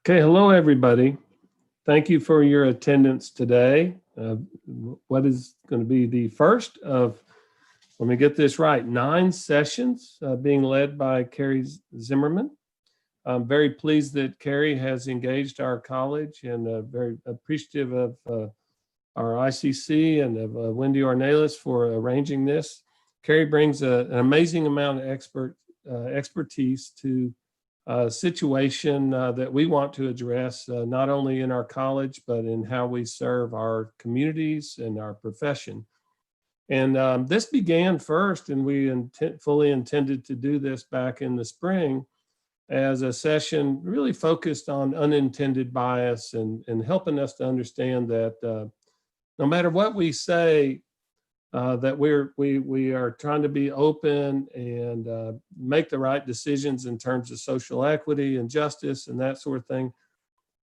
Okay, hello everybody. Thank you for your attendance today. What is going to be the first of, let me get this right, 9 sessions being led by Carrie Zimmerman. I'm very pleased that Carrie has engaged our college and very appreciative of our ICC and of Wendy Ornelas for arranging this. Carrie brings an amazing amount of expertise to situation that we want to address, not only in our college, but in how we serve our communities and our profession. And this began first, and we fully intended to do this back in the spring as a session really focused on unintended bias and helping us to understand that no matter what we say, that we are trying to be open and make the right decisions in terms of social equity and justice and that sort of thing.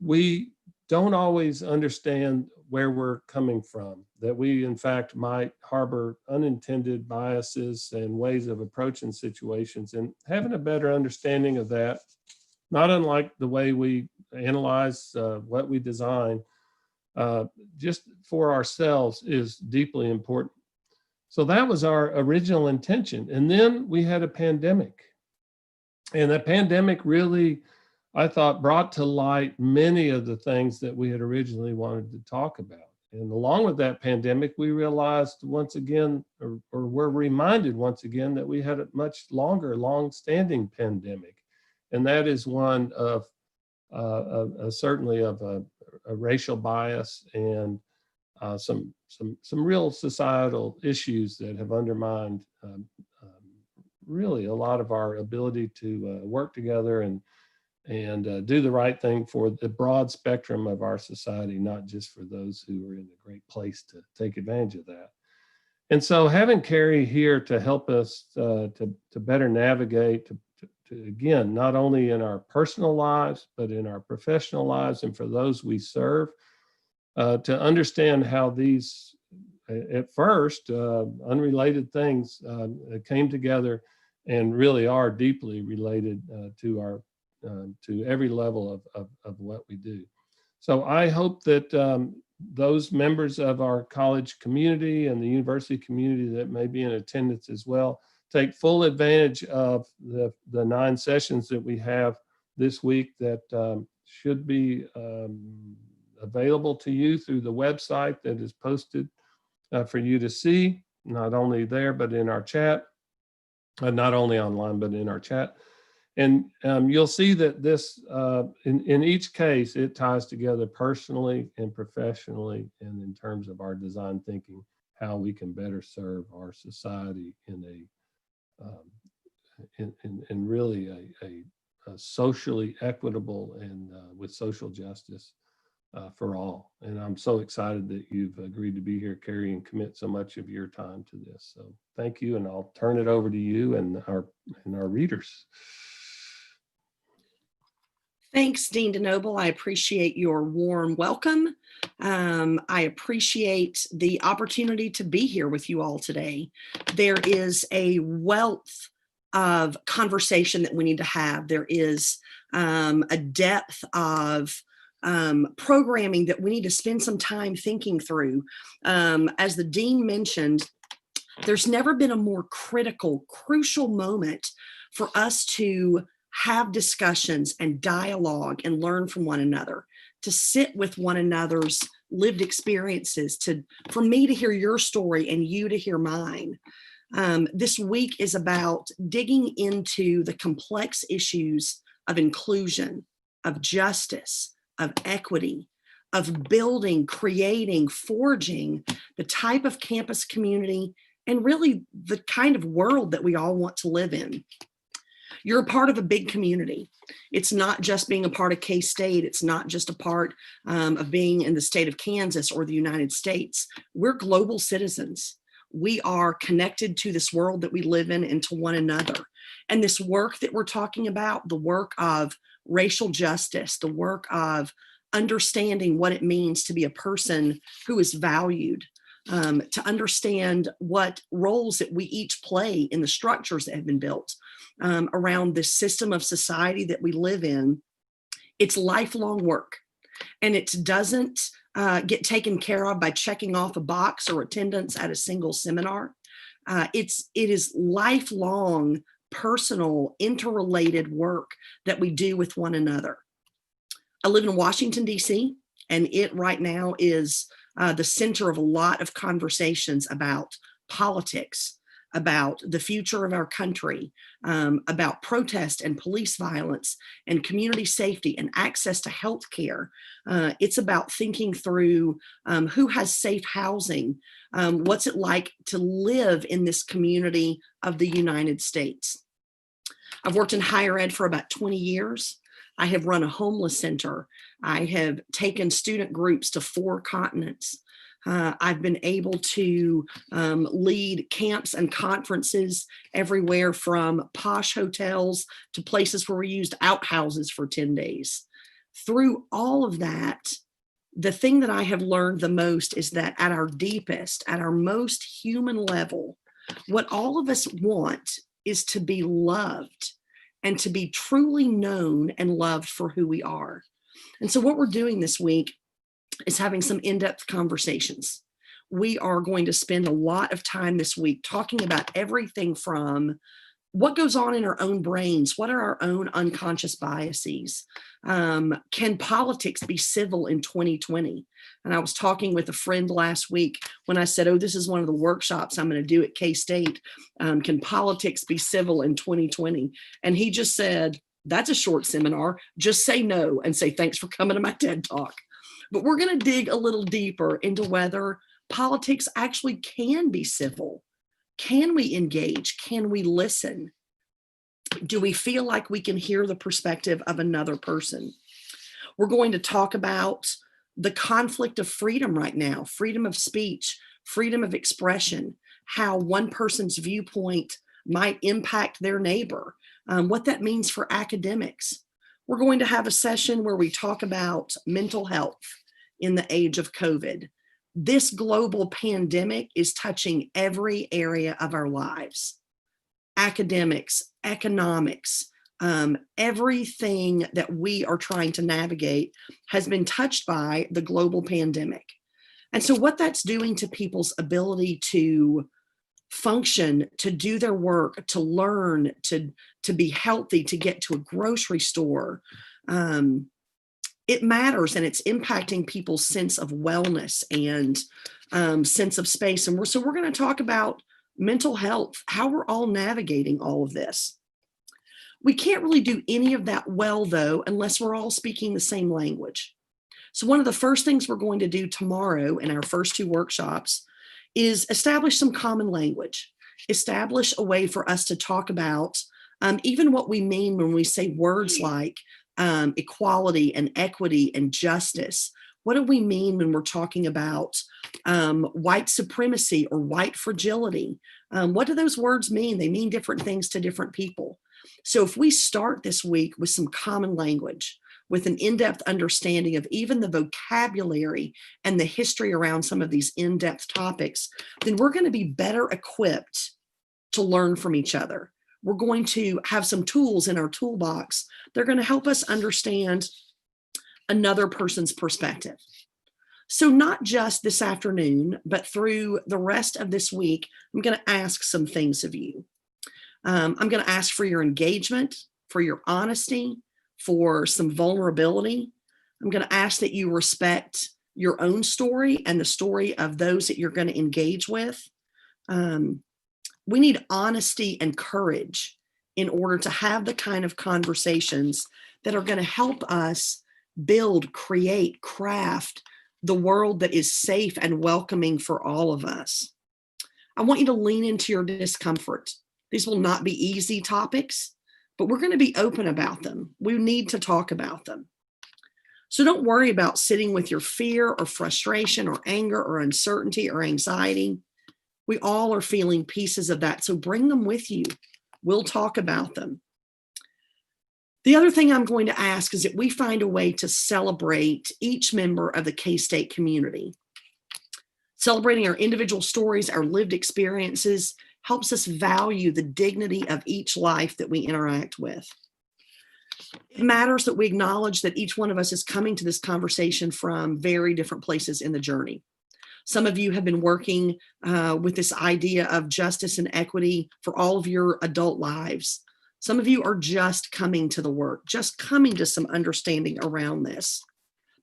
We don't always understand where we're coming from, that we in fact might harbor unintended biases and ways of approaching situations, and having a better understanding of that, not unlike the way we analyze what we design, just for ourselves, is deeply important. So that was our original intention. And then we had a pandemic. And the pandemic really, I thought, brought to light many of the things that we had originally wanted to talk about. And along with that pandemic, we realized once again, or were reminded once again, that we had a much longer, long-standing pandemic. And that is one of certainly of a racial bias and some real societal issues that have undermined really a lot of our ability to work together and do the right thing for the broad spectrum of our society, not just for those who are in a great place to take advantage of that. And so having Carrie here to help us to better navigate, to again, not only in our personal lives, but in our professional lives and for those we serve, to understand how these, at first, unrelated things came together and really are deeply related to every level of what we do. So I hope that those members of our college community and the university community that may be in attendance as well take full advantage of the 9 sessions that we have this week that should be available to you through the website that is posted for you to see, not only there, but in our chat, not only online, but in our chat. And you'll see that this, in each case, it ties together personally and professionally, and in terms of our design thinking, how we can better serve our society in really a socially equitable and with social justice for all. And I'm so excited that you've agreed to be here, Carrie, and commit so much of your time to this. So thank you, and I'll turn it over to you and our readers. Thanks, Dean DeNoble. I appreciate your warm welcome. I appreciate the opportunity to be here with you all today. There is a wealth of conversation that we need to have. There is a depth of programming that we need to spend some time thinking through. As the Dean mentioned, there's never been a more crucial moment for us to have discussions and dialogue and learn from one another, to sit with one another's lived experiences, for me to hear your story and you to hear mine. This week is about digging into the complex issues of inclusion, of justice, of equity, of building, creating, forging the type of campus community and really the kind of world that we all want to live in. You're a part of a big community. It's not just being a part of K-State. It's not just a part of being in the state of Kansas or the United States. We're global citizens. We are connected to this world that we live in and to one another. And this work that we're talking about, the work of racial justice, the work of understanding what it means to be a person who is valued, to understand what roles that we each play in the structures that have been built around this system of society that we live in, It's lifelong work, and it doesn't get taken care of by checking off a box or attendance at a single seminar. It is lifelong, personal, interrelated work that we do with one another. I live in Washington, D.C., and it right now is the center of a lot of conversations about politics, about the future of our country, about protest and police violence and community safety and access to health care. It's about thinking through who has safe housing, what's it like to live in this community of the United States. I've worked in higher ed for about 20 years. I have run a homeless center. I have taken student groups to 4 continents. I've been able to lead camps and conferences everywhere from posh hotels to places where we used outhouses for 10 days. Through all of that, the thing that I have learned the most is that at our deepest, at our most human level, what all of us want is to be loved and to be truly known and loved for who we are. And so what we're doing this week is having some in-depth conversations. We are going to spend a lot of time this week talking about everything from what goes on in our own brains, what are our own unconscious biases? Can politics be civil in 2020? And I was talking with a friend last week when I said, oh, this is one of the workshops I'm going to do at K-State. Can politics be civil in 2020? And he just said, that's a short seminar. Just say no and say, thanks for coming to my TED Talk. But we're going to dig a little deeper into whether politics actually can be civil. Can we engage? Can we listen? Do we feel like we can hear the perspective of another person? We're going to talk about the conflict of freedom right now, freedom of speech, freedom of expression, how one person's viewpoint might impact their neighbor, what that means for academics. We're going to have a session where we talk about mental health in the age of COVID. This global pandemic is touching every area of our lives. Academics, economics, everything that we are trying to navigate has been touched by the global pandemic. And so what that's doing to people's ability to function, to do their work, to learn, to be healthy, to get to a grocery store, it matters, and it's impacting people's sense of wellness and sense of space. And we're going to talk about mental health, how we're all navigating all of this. We can't really do any of that well, though, unless we're all speaking the same language. So one of the first things we're going to do tomorrow in our first 2 workshops is establish some common language, establish a way for us to talk about even what we mean when we say words like equality and equity and justice. What do we mean when we're talking about white supremacy or white fragility? What do those words mean? They mean different things to different people. So if we start this week with some common language, with an in-depth understanding of even the vocabulary and the history around some of these in-depth topics, then we're going to be better equipped to learn from each other. We're going to have some tools in our toolbox. They're going to help us understand another person's perspective. So not just this afternoon, but through the rest of this week, I'm going to ask some things of you. I'm going to ask for your engagement, for your honesty, for some vulnerability. I'm going to ask that you respect your own story and the story of those that you're going to engage with. We need honesty and courage in order to have the kind of conversations that are going to help us build, create, craft the world that is safe and welcoming for all of us. I want you to lean into your discomfort. These will not be easy topics, but we're going to be open about them. We need to talk about them. So don't worry about sitting with your fear or frustration or anger or uncertainty or anxiety. We all are feeling pieces of that, so bring them with you. We'll talk about them. The other thing I'm going to ask is that we find a way to celebrate each member of the K-State community. Celebrating our individual stories, our lived experiences, helps us value the dignity of each life that we interact with. It matters that we acknowledge that each one of us is coming to this conversation from very different places in the journey. Some of you have been working with this idea of justice and equity for all of your adult lives. Some of you are just coming to the work, just coming to some understanding around this.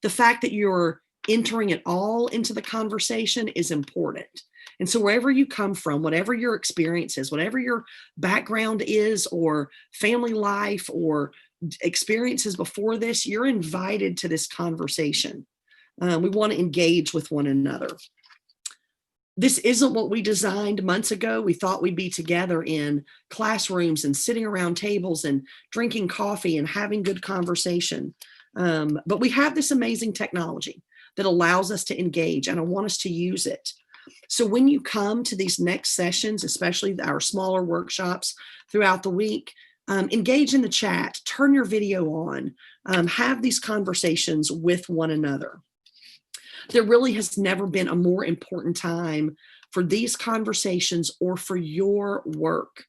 The fact that you're entering it all into the conversation is important. And so wherever you come from, whatever your experience is, whatever your background is, or family life, or experiences before this, you're invited to this conversation. We want to engage with one another. This isn't what we designed months ago. We thought we'd be together in classrooms and sitting around tables and drinking coffee and having good conversation. But we have this amazing technology that allows us to engage, and I want us to use it. So when you come to these next sessions, especially our smaller workshops throughout the week, engage in the chat, turn your video on, have these conversations with one another. There really has never been a more important time for these conversations or for your work.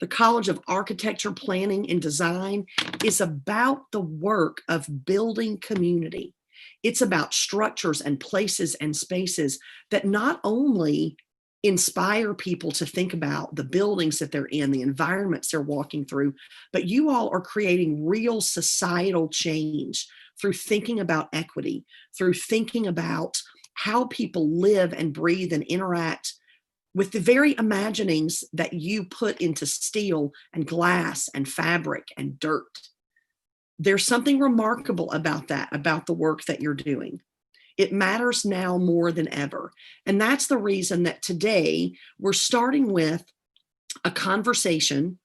The College of Architecture, Planning, and Design is about the work of building community. It's about structures and places and spaces that not only inspire people to think about the buildings that they're in, the environments they're walking through, but you all are creating real societal change through thinking about equity, through thinking about how people live and breathe and interact with the very imaginings that you put into steel and glass and fabric and dirt. There's something remarkable about that, about the work that you're doing. It matters now more than ever. And that's the reason that today we're starting with a conversation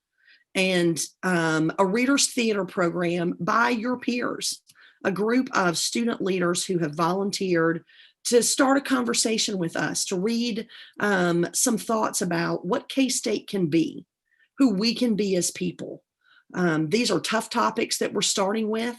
and a reader's theater program by your peers, a group of student leaders who have volunteered to start a conversation with us, to read some thoughts about what K-State can be, who we can be as people. These are tough topics that we're starting with.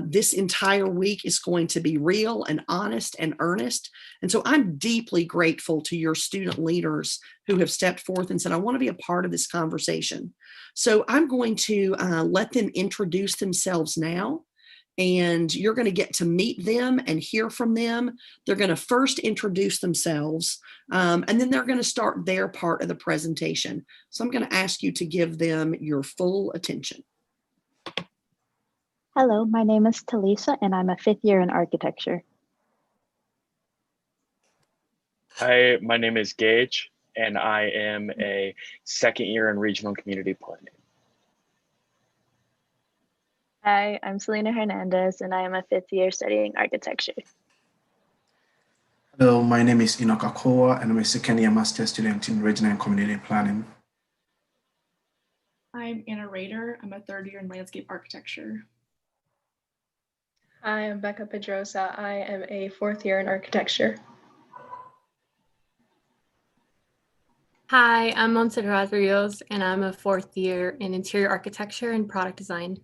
This entire week is going to be real and honest and earnest. And so I'm deeply grateful to your student leaders who have stepped forth and said, I want to be a part of this conversation. So I'm going to let them introduce themselves now. And you're going to get to meet them and hear from them. They're going to first introduce themselves, and then they're going to start their part of the presentation. So I'm going to ask you to give them your full attention. Hello, my name is Talisa, and I'm a fifth year in architecture. Hi, my name is Gage, and I am a second year in regional community planning. Hi, I'm Selena Hernandez, and I am a fifth year studying architecture. Hello, my name is Enoch Akowa, and I'm a second year master's student in regional and community planning. I'm Anna Rader. I'm a third year in landscape architecture. Hi, I'm Becca Pedrosa. I am a fourth year in architecture. Hi, I'm Montserrat Rios, and I'm a fourth year in interior architecture and product design.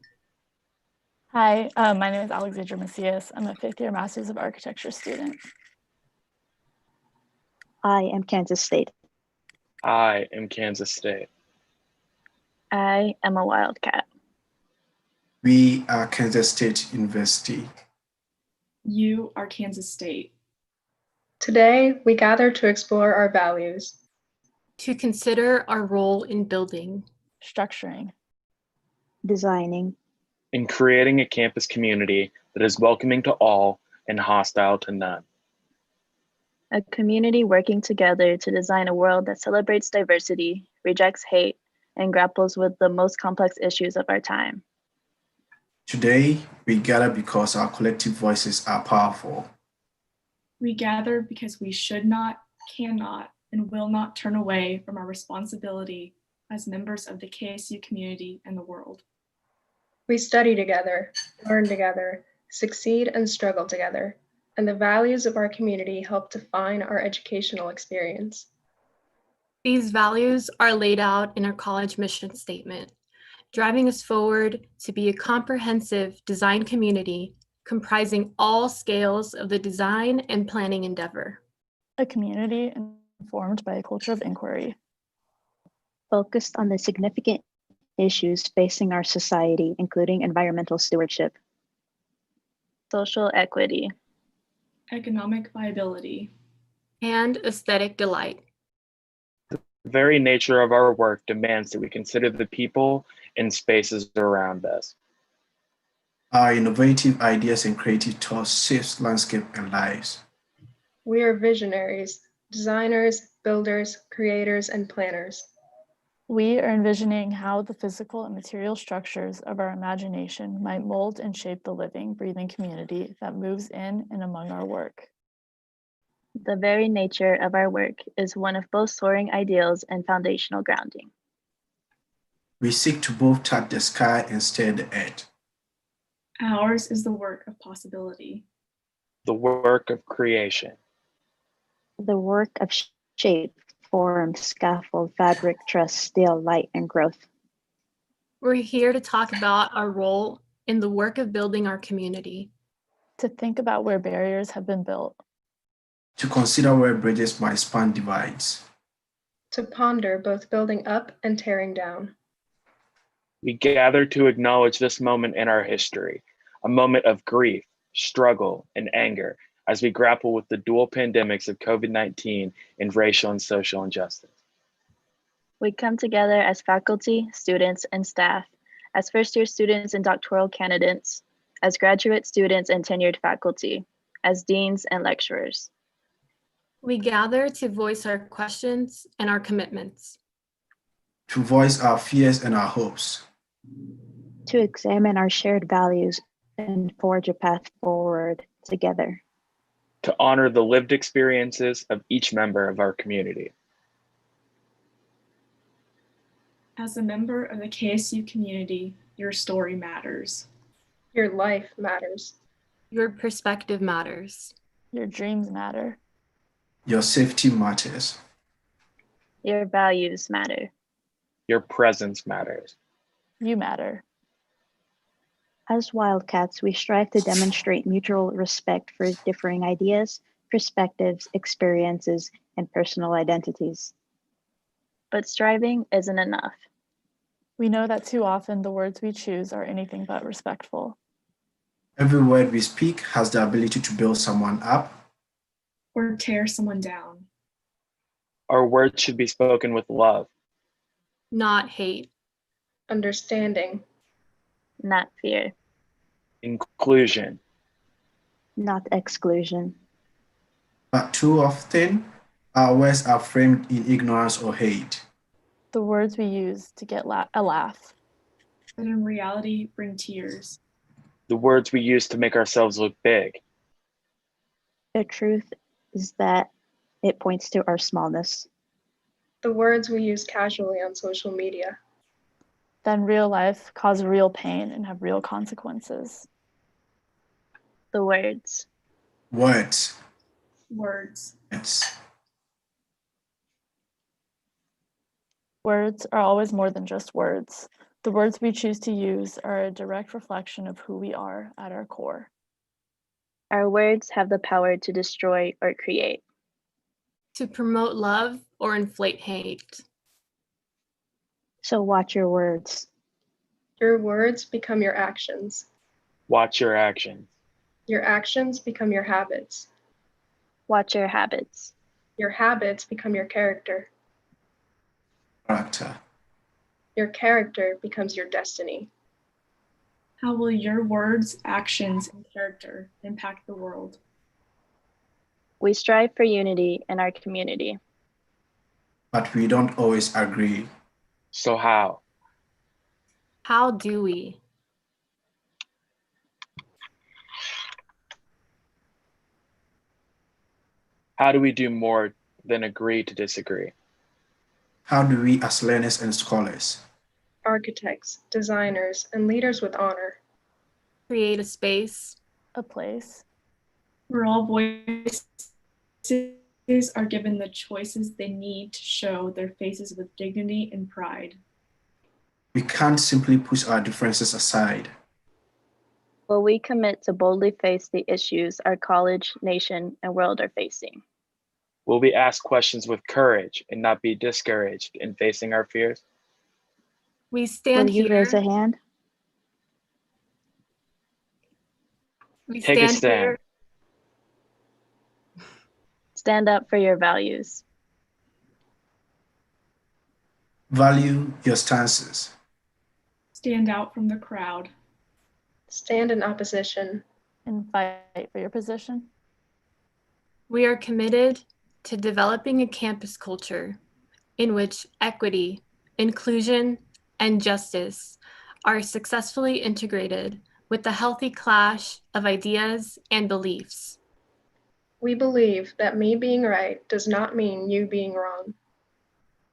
Hi, my name is Alexandra Macias. I'm a fifth year Masters of Architecture student. I am Kansas State. I am Kansas State. I am a Wildcat. We are Kansas State University. You are Kansas State. Today, we gather to explore our values, To consider our role in building, Structuring, Designing, In creating a campus community that is welcoming to all and hostile to none. a community working together to design a world that celebrates diversity, rejects hate, and grapples with the most complex issues of our time. Today, we gather because our collective voices are powerful. We gather because we should not, cannot, and will not turn away from our responsibility as members of the KSU community and the world. we study together, learn together, succeed and struggle together, and the values of our community help define our educational experience. These values are laid out in our college mission statement, driving us forward to be a comprehensive design community comprising all scales of the design and planning endeavor. a community informed by a culture of inquiry, focused on the significant issues facing our society, including environmental stewardship, social equity, economic viability, and aesthetic delight. The very nature of our work demands that we consider the people and spaces around us. Our innovative ideas and creative thoughts shapes landscape and lives. We are visionaries, designers, builders, creators, and planners. We are envisioning how the physical and material structures of our imagination might mold and shape the living, breathing community that moves in and among our work. The very nature of our work is one of both soaring ideals and foundational grounding. We seek to both touch the sky and stir the earth. Ours is the work of possibility, The work of creation. The work of shape, form, scaffold, fabric, trust, steel, light, and growth. We're here to talk about our role in the work of building our community. To think about where barriers have been built. To consider where bridges might span divides. To ponder both building up and tearing down. We gather to acknowledge this moment in our history, a moment of grief, struggle, and anger as we grapple with the dual pandemics of COVID-19 and racial and social injustice. We come together as faculty, students, and staff, as first-year students and doctoral candidates, as graduate students and tenured faculty, as deans and lecturers. We gather to voice our questions and our commitments. To voice our fears and our hopes. To examine our shared values and forge a path forward together. To honor the lived experiences of each member of our community. As a member of the KSU community, your story matters. Your life matters. Your perspective matters. Your dreams matter. Your safety matters. Your values matter. Your presence matters. You matter. As Wildcats, we strive to demonstrate mutual respect for differing ideas, perspectives, experiences, and personal identities. But striving isn't enough. We know that too often the words we choose are anything but respectful. Every word we speak has the ability to build someone up or tear someone down. Our words should be spoken with love, not hate. Understanding, not fear. Inclusion, not exclusion. But too often, our words are framed in ignorance or hate. The words we use to get a laugh. But in reality, bring tears. The words we use to make ourselves look big. The truth is that it points to our smallness. The words we use casually on social media. Then real life cause real pain and have real consequences. The words. Words. Words. Yes. Words are always more than just words. The words we choose to use are a direct reflection of who we are at our core. Our words have the power to destroy or create. To promote love or inflate hate. So watch your words. Your words become your actions. Watch your actions. Your actions become your habits. Watch your habits. Your habits become your character. Character. Your character becomes your destiny. How will your words, actions, and character impact the world? We strive for unity in our community. But we don't always agree. So how? How do we? How do we do more than agree to disagree? How do we, as learners and scholars, architects, designers, and leaders with honor, create a space, a place, where all voices are given the choices they need to show their faces with dignity and pride? We can't simply push our differences aside. Will we commit to boldly face the issues our college, nation, and world are facing? Will we ask questions with courage and not be discouraged in facing our fears? We Will stand you raise a here. hand? We Take a stand stand. here. Stand up for your values. Value your stances. Stand out from the crowd. Stand in opposition. And fight for your position. We are committed to developing a campus culture in which equity, inclusion, and justice are successfully integrated with the healthy clash of ideas and beliefs. We believe that me being right does not mean you being wrong.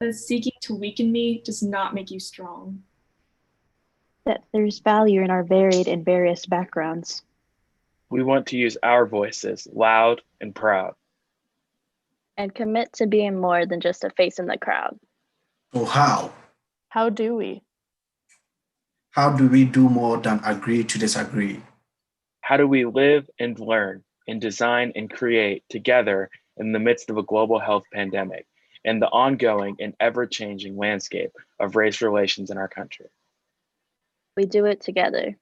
That seeking to weaken me does not make you strong. That there's value in our varied and various backgrounds. We want to use our voices loud and proud. And commit to being more than just a face in the crowd. So how? How do we? How do we do more than agree to disagree? How do we live and learn and design and create together in the midst of a global health pandemic and the ongoing and ever-changing landscape of race relations in our country? We do it together.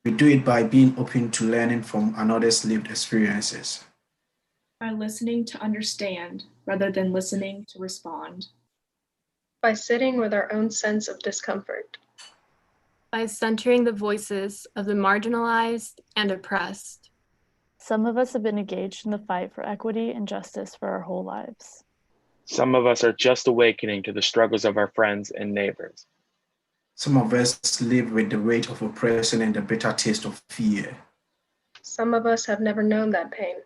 We do it by being open to learning from another's lived experiences. By listening to understand rather than listening to respond. By sitting with our own sense of discomfort. By centering the voices of the marginalized and oppressed. Some of us have been engaged in the fight for equity and justice for our whole lives. Some of us are just awakening to the struggles of our friends and neighbors. Some of us live with the weight of oppression and the bitter taste of fear. Some of us have never known that pain.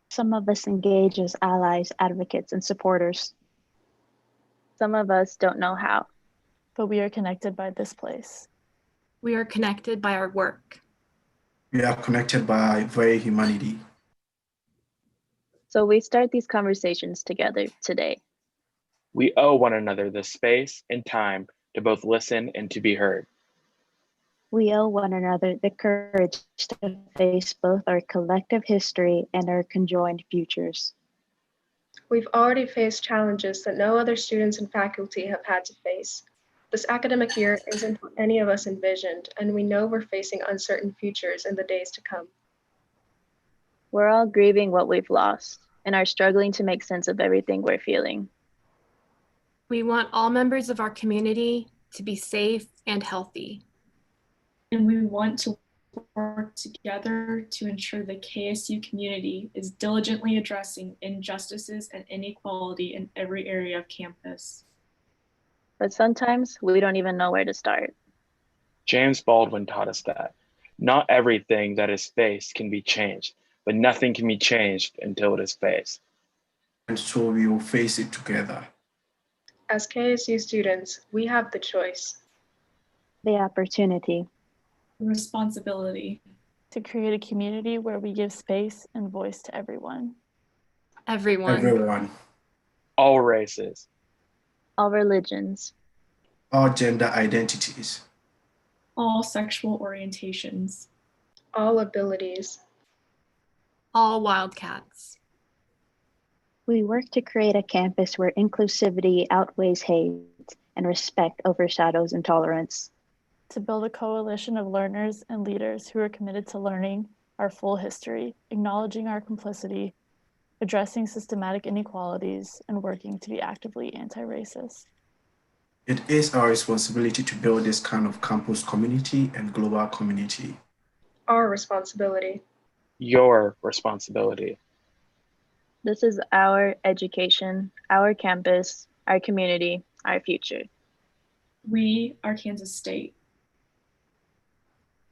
Some of us engage as allies, advocates, and supporters. Some of us don't know how. But we are connected by this place. We are connected by our work. We are connected by very humanity. So we start these conversations together today. We owe one another the space and time to both listen and to be heard. We owe one another the courage to face both our collective history and our conjoined futures. We've already faced challenges that no other students and faculty have had to face. This academic year isn't what any of us envisioned, and we know we're facing uncertain futures in the days to come. We're all grieving what we've lost and are struggling to make sense of everything we're feeling. We want all members of our community to be safe and healthy. And we want to work together to ensure the KSU community is diligently addressing injustices and inequality in every area of campus. But sometimes we don't even know where to start. James Baldwin taught us that not everything that is faced can be changed, but nothing can be changed until it is faced. And so we will face it together. As KSU students, we have the choice, The opportunity, The responsibility. To create a community where we give space and voice to everyone. Everyone. Everyone. All races. all religions, All gender identities. All sexual orientations. all abilities. All wildcats. We work to create a campus where inclusivity outweighs hate and respect overshadows intolerance. To build a coalition of learners and leaders who are committed to learning our full history, acknowledging our complicity, addressing systematic inequalities, and working to be actively anti-racist. It is our responsibility to build this kind of campus community and global community. Our responsibility. Your responsibility. This is our education, our campus, our community, our future. We are Kansas State.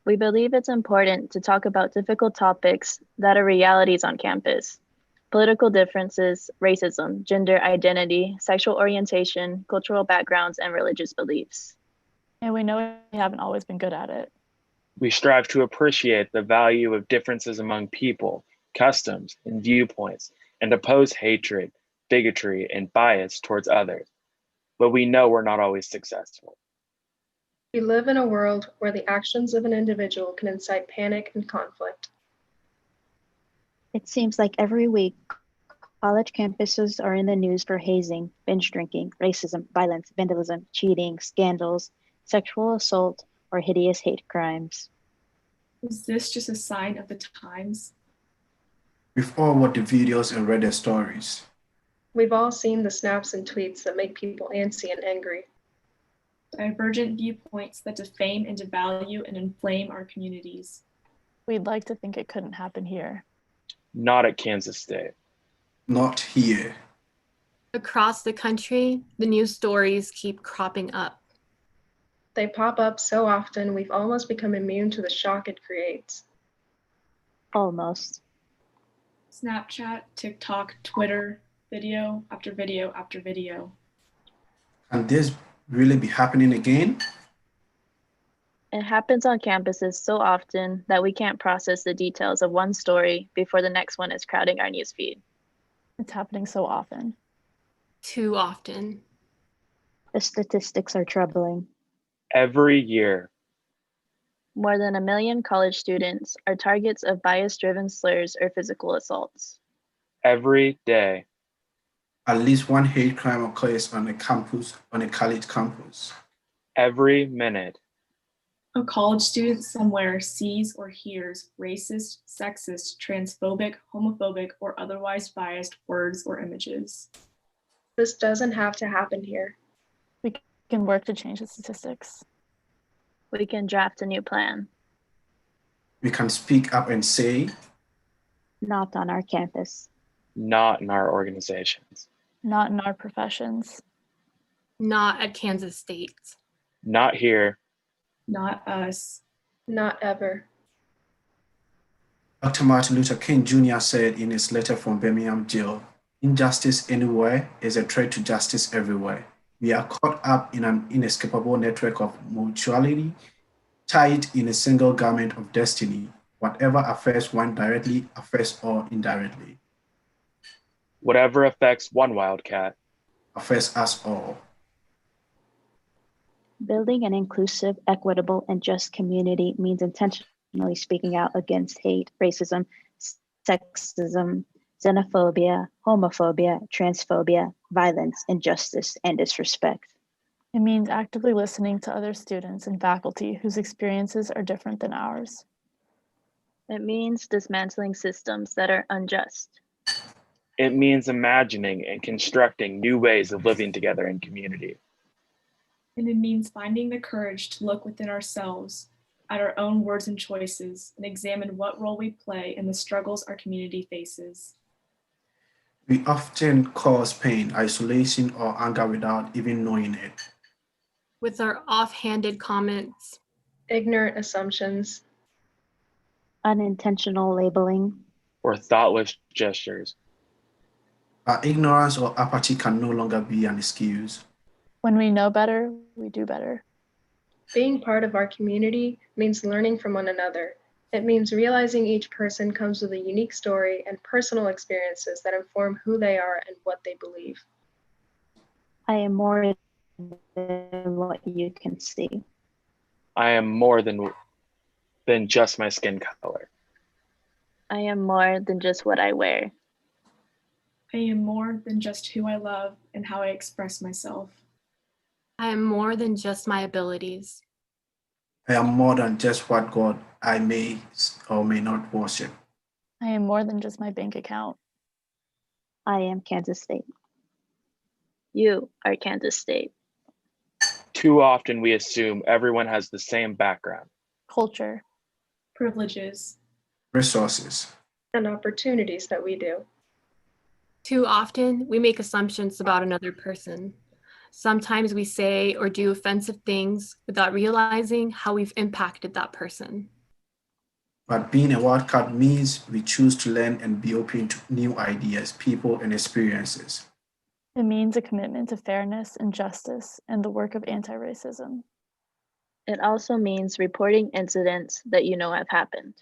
We believe it's important to talk about difficult topics that are realities on campus. Political differences, racism, gender identity, sexual orientation, cultural backgrounds, and religious beliefs. And we know we haven't always been good at it. We strive to appreciate the value of differences among people, customs, and viewpoints, and oppose hatred, bigotry, and bias towards others. But we know we're not always successful. We live in a world where the actions of an individual can incite panic and conflict. It seems like every week, College campuses are in the news for hazing, binge drinking, racism, violence, vandalism, cheating, scandals, sexual assault, or hideous hate crimes. Is this just a sign of the times? We've all watched the videos and read the stories. We've all seen the snaps and tweets that make people antsy and angry. Divergent viewpoints that defame and devalue and inflame our communities. We'd like to think it couldn't happen here. Not at Kansas State. Not here. Across the country, the news stories keep cropping up. They pop up so often we've almost become immune to the shock it creates. Almost. Snapchat, TikTok, Twitter, video after video after video. Can this really be happening again? It happens on campuses so often that we can't process the details of one story before the next one is crowding our newsfeed. It's happening so often. Too often. The statistics are troubling. Every year, More than 1 million college students are targets of bias-driven slurs or physical assaults. every day, At least one hate crime occurs on a college campus. every minute, A college student somewhere sees or hears racist, sexist, transphobic, homophobic, or otherwise biased words or images. This doesn't have to happen here. We can work to change the statistics. We can draft a new plan. We can speak up and say, Not on our campus. not in our organizations, Not in our professions. Not at Kansas State. not here, Not us. Not ever. Dr. Martin Luther King Jr. said in his letter from Birmingham jail, injustice anywhere is a threat to justice everywhere. We are caught up in an inescapable network of mutuality, tied in a single garment of destiny. Whatever affects one directly affects all indirectly, whatever affects one wildcat, affects us all. Building an inclusive, equitable, and just community means intentionally speaking out against hate, racism, sexism, xenophobia, homophobia, transphobia, violence, injustice, and disrespect. It means actively listening to other students and faculty whose experiences are different than ours. It means dismantling systems that are unjust. it means imagining and constructing new ways of living together in community. And it means finding the courage to look within ourselves at our own words and choices and examine what role we play in the struggles our community faces. We often cause pain, isolation, or anger without even knowing it. With our offhanded comments, Ignorant assumptions, Unintentional labeling, Or thoughtless gestures. Our ignorance or apathy can no longer be an excuse. When we know better, we do better. being part of our community means learning from one another. It means realizing each person comes with a unique story and personal experiences that inform who they are and what they believe. I am more than what you can see. I am more than just my skin color. I am more than just what I wear. I am more than just who I love and how I express myself. I am more than just my abilities. I am more than just what God I may or may not worship. I am more than just my bank account. I am Kansas State. You are Kansas State. Too often we assume everyone has the same background. Culture. Privileges. Resources. And opportunities that we do. Too often, we make assumptions about another person. Sometimes we say or do offensive things without realizing how we've impacted that person. But being a wildcat means we choose to learn and be open to new ideas, people, and experiences. It means a commitment to fairness and justice and the work of anti-racism. It also means reporting incidents that you know have happened.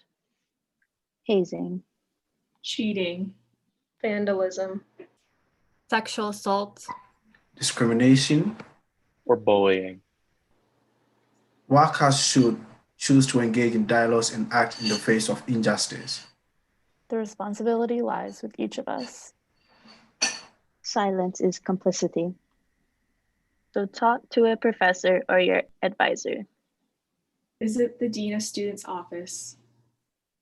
Hazing, Cheating. Vandalism. Sexual assault. Discrimination. Or bullying. Workers should choose to engage in dialogues and act in the face of injustice. The responsibility lies with each of us. Silence is complicity. So talk to a professor or your advisor. Visit the Dean of Students' office.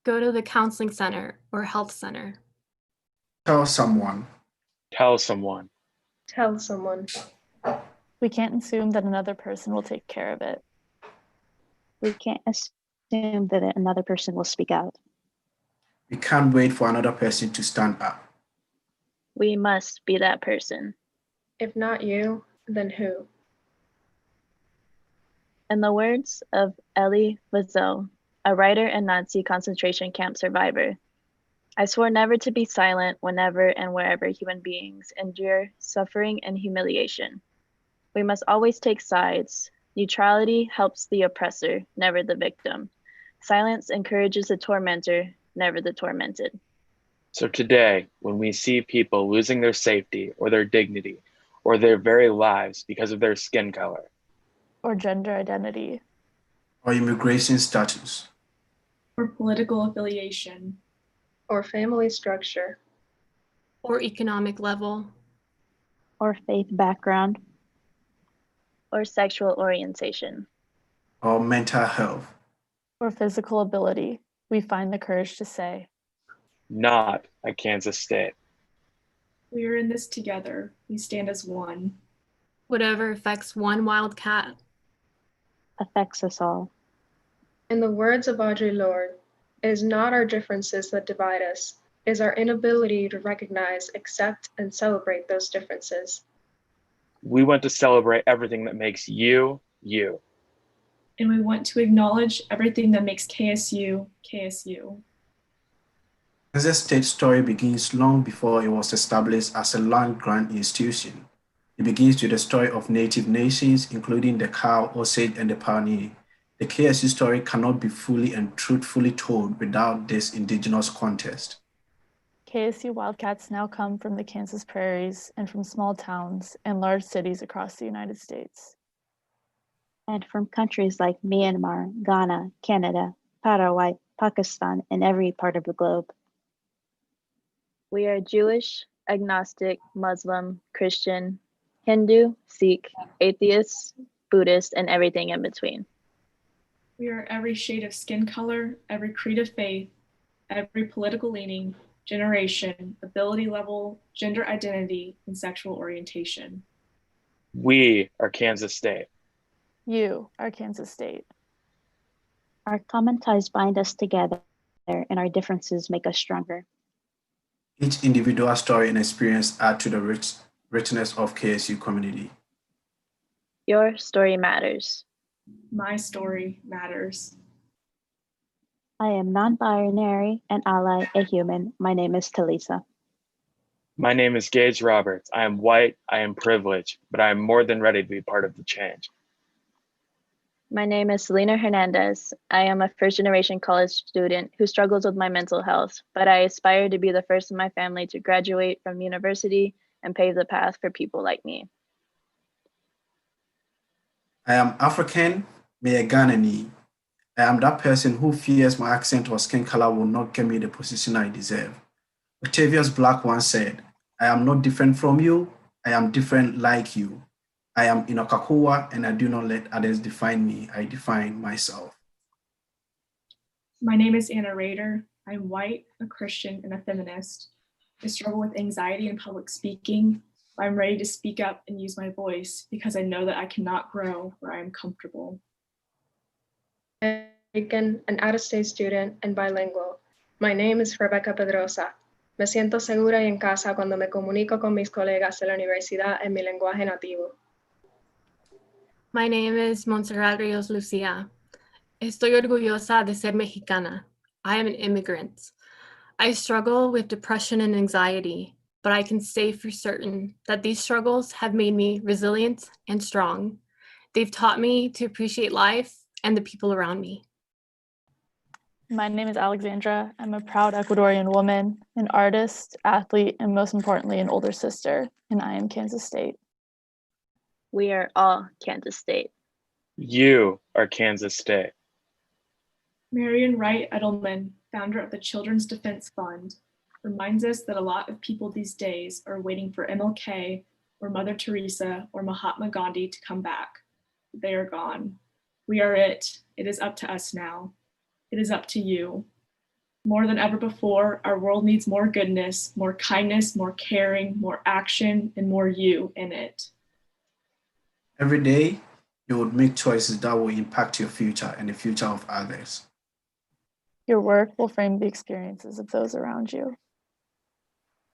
Go to the counseling center or health center. Tell someone. Tell someone. Tell someone. We can't assume that another person will take care of it. We can't assume that another person will speak out. We can't wait for another person to stand up. We must be that person. If not you, then who? In the words of Elie Wiesel, a writer and Nazi concentration camp survivor, I swore never to be silent whenever and wherever human beings endure suffering and humiliation. We must always take sides. Neutrality helps the oppressor, never the victim. Silence encourages the tormentor, never the tormented. So today, when we see people losing their safety or their dignity or their very lives because of their skin color, Or gender identity. Or immigration status. Or political affiliation. Or family structure. Or economic level. Or faith background. Or sexual orientation. Or mental health. Or physical ability, we find the courage to say, not at Kansas State. We are in this together. We stand as one. Whatever affects one wildcat affects us all. In the words of Audre Lorde, it is not our differences that divide us, it is our inability to recognize, accept, and celebrate those differences. We want to celebrate everything that makes you, you. And we want to acknowledge everything that makes KSU, KSU. Kansas State's story begins long before it was established as a land-grant institution. It begins with the story of native nations, including the Cow, Osage, and the Pioneer. The KSU story cannot be fully and truthfully told without this indigenous context. KSU Wildcats now come from the Kansas prairies and from small towns and large cities across the United States. And from countries like Myanmar, Ghana, Canada, Paraguay, Pakistan, and every part of the globe. We are Jewish, agnostic, Muslim, Christian, Hindu, Sikh, atheist, Buddhist, and everything in between. We are every shade of skin color, every creed of faith, every political leaning, generation, ability level, gender identity, and sexual orientation. We are Kansas State. You are Kansas State. Our common ties bind us together, and our differences make us stronger. Each individual story and experience add to the richness of KSU community. Your story matters. My story matters. I am non-binary, an ally, a human. My name is Talisa. My name is Gage Roberts. I am white, I am privileged, but I am more than ready to be part of the change. My name is Selena Hernandez. I am a first-generation college student who struggles with my mental health, but I aspire to be the first in my family to graduate from university and pave the path for people like me. I am African, may a Ghanaian. I am that person who fears my accent or skin color will not get me the position I deserve. Octavius Black once said, I am not different from you, I am different like you. I am Inokakua and I do not let others define me, I define myself. My name is Anna Rader. I'm white, a Christian, and a feminist. I struggle with anxiety in public speaking. I'm ready to speak up and use my voice because I know that I cannot grow where I am comfortable. An out-of-state student and bilingual. My name is Rebecca Pedrosa. Me siento segura y en casa cuando me comunico con mis colegas de la universidad en mi lenguaje nativo. My name is Montserrat Rios Lucia. Estoy orgullosa de ser mexicana. I am an immigrant. I struggle with depression and anxiety, but I can say for certain that these struggles have made me resilient and strong. They've taught me to appreciate life and the people around me. My name is Alexandra. I'm a proud Ecuadorian woman, an artist, athlete, and most importantly, an older sister, and I am Kansas State. We are all Kansas State. You are Kansas State. Marion Wright Edelman, founder of the Children's Defense Fund, reminds us that a lot of people these days are waiting for MLK or Mother Teresa or Mahatma Gandhi to come back. They are gone. We are it. It is up to us now. It is up to you. More than ever before, our world needs more goodness, more kindness, more caring, more action, and more you in it. Every day, you would make choices that will impact your future and the future of others. Your work will frame the experiences of those around you.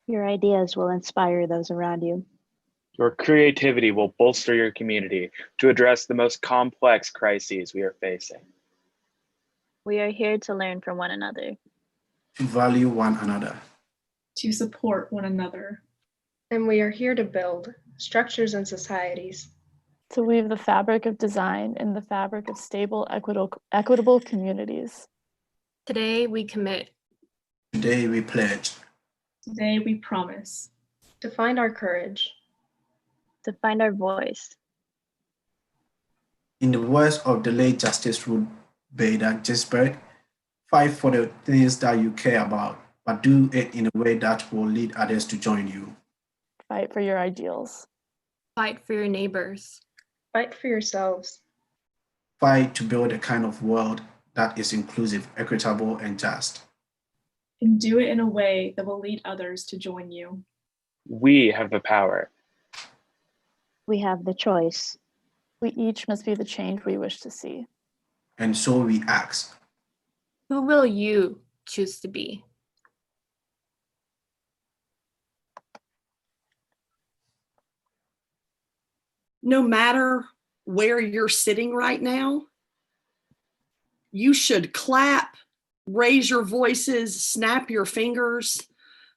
Your ideas will inspire those around you. Your creativity will bolster your community to address the most complex crises we are facing. We are here to learn from one another. To value one another. To support one another. And we are here to build structures and societies. To weave the fabric of design in the fabric of stable, equitable communities. Today we commit. Today we pledge. Today we promise. To find our courage. To find our voice. In the words of the late Justice Ruth Bader Ginsburg, fight for the things that you care about, but do it in a way that will lead others to join you. Fight for your ideals. Fight for your neighbors. Fight for yourselves. Fight to build a kind of world that is inclusive, equitable, and just. And do it in a way that will lead others to join you. We have the power. We have the choice. We each must be the change we wish to see. And so we ask, Who will you choose to be? No matter where you're sitting right now, you should clap, raise your voices, snap your fingers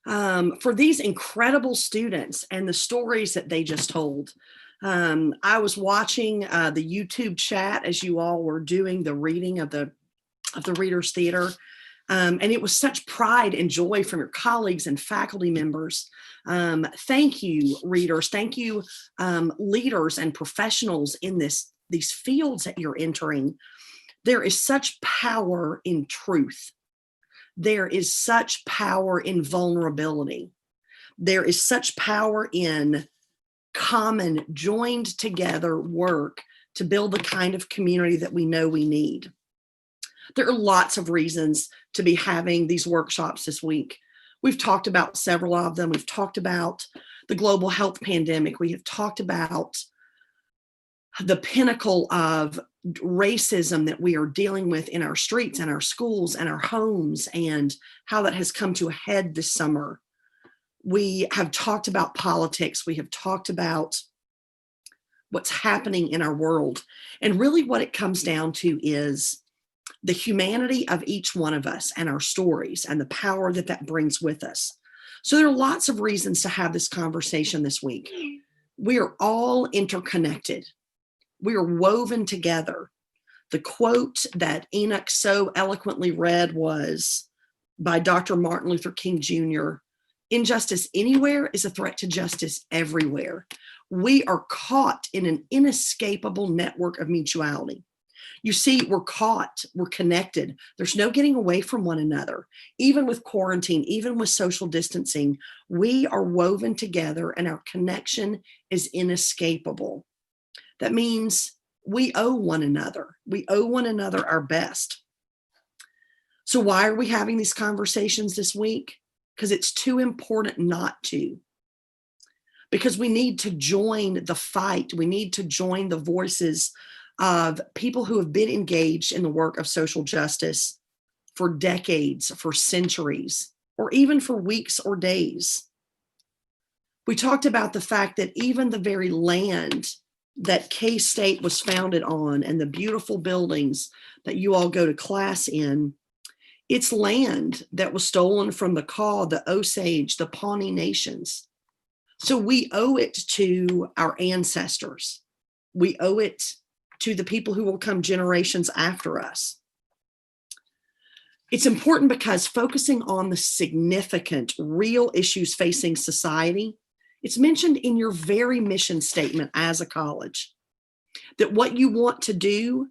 for these incredible students and the stories that they just told. I was watching the YouTube chat as you all were doing the reading of the Reader's Theater. And it was such pride and joy from your colleagues and faculty members. Thank you, readers. Thank you, leaders and professionals in these fields that you're entering. There is such power in truth. There is such power in vulnerability. There is such power in common, joined together work to build the kind of community that we know we need. There are lots of reasons to be having these workshops this week. We've talked about several of them. We've talked about the global health pandemic. We have talked about the pinnacle of racism that we are dealing with in our streets and our schools and our homes, and how that has come to a head this summer. We have talked about politics. We have talked about what's happening in our world. And really what it comes down to is the humanity of each one of us and our stories and the power that that brings with us. So there are lots of reasons to have this conversation this week. We are all interconnected. We are woven together. The quote that Enoch so eloquently read was by Dr. Martin Luther King Jr. Injustice anywhere is a threat to justice everywhere. We are caught in an inescapable network of mutuality. You see, we're caught, we're connected. There's no getting away from one another. Even with quarantine, even with social distancing, we are woven together and our connection is inescapable. That means we owe one another. We owe one another our best. So why are we having these conversations this week? Because it's too important not to. Because we need to join the fight. We need to join the voices of people who have been engaged in the work of social justice for decades, for centuries, or even for weeks or days. We talked about the fact that even the very land that K-State was founded on and the beautiful buildings that you all go to class in, it's land that was stolen from the Kaw, the Osage, the Pawnee nations. So we owe it to our ancestors. We owe it to the people who will come generations after us. It's important because focusing on the significant, real issues facing society, it's mentioned in your very mission statement as a college, that what you want to do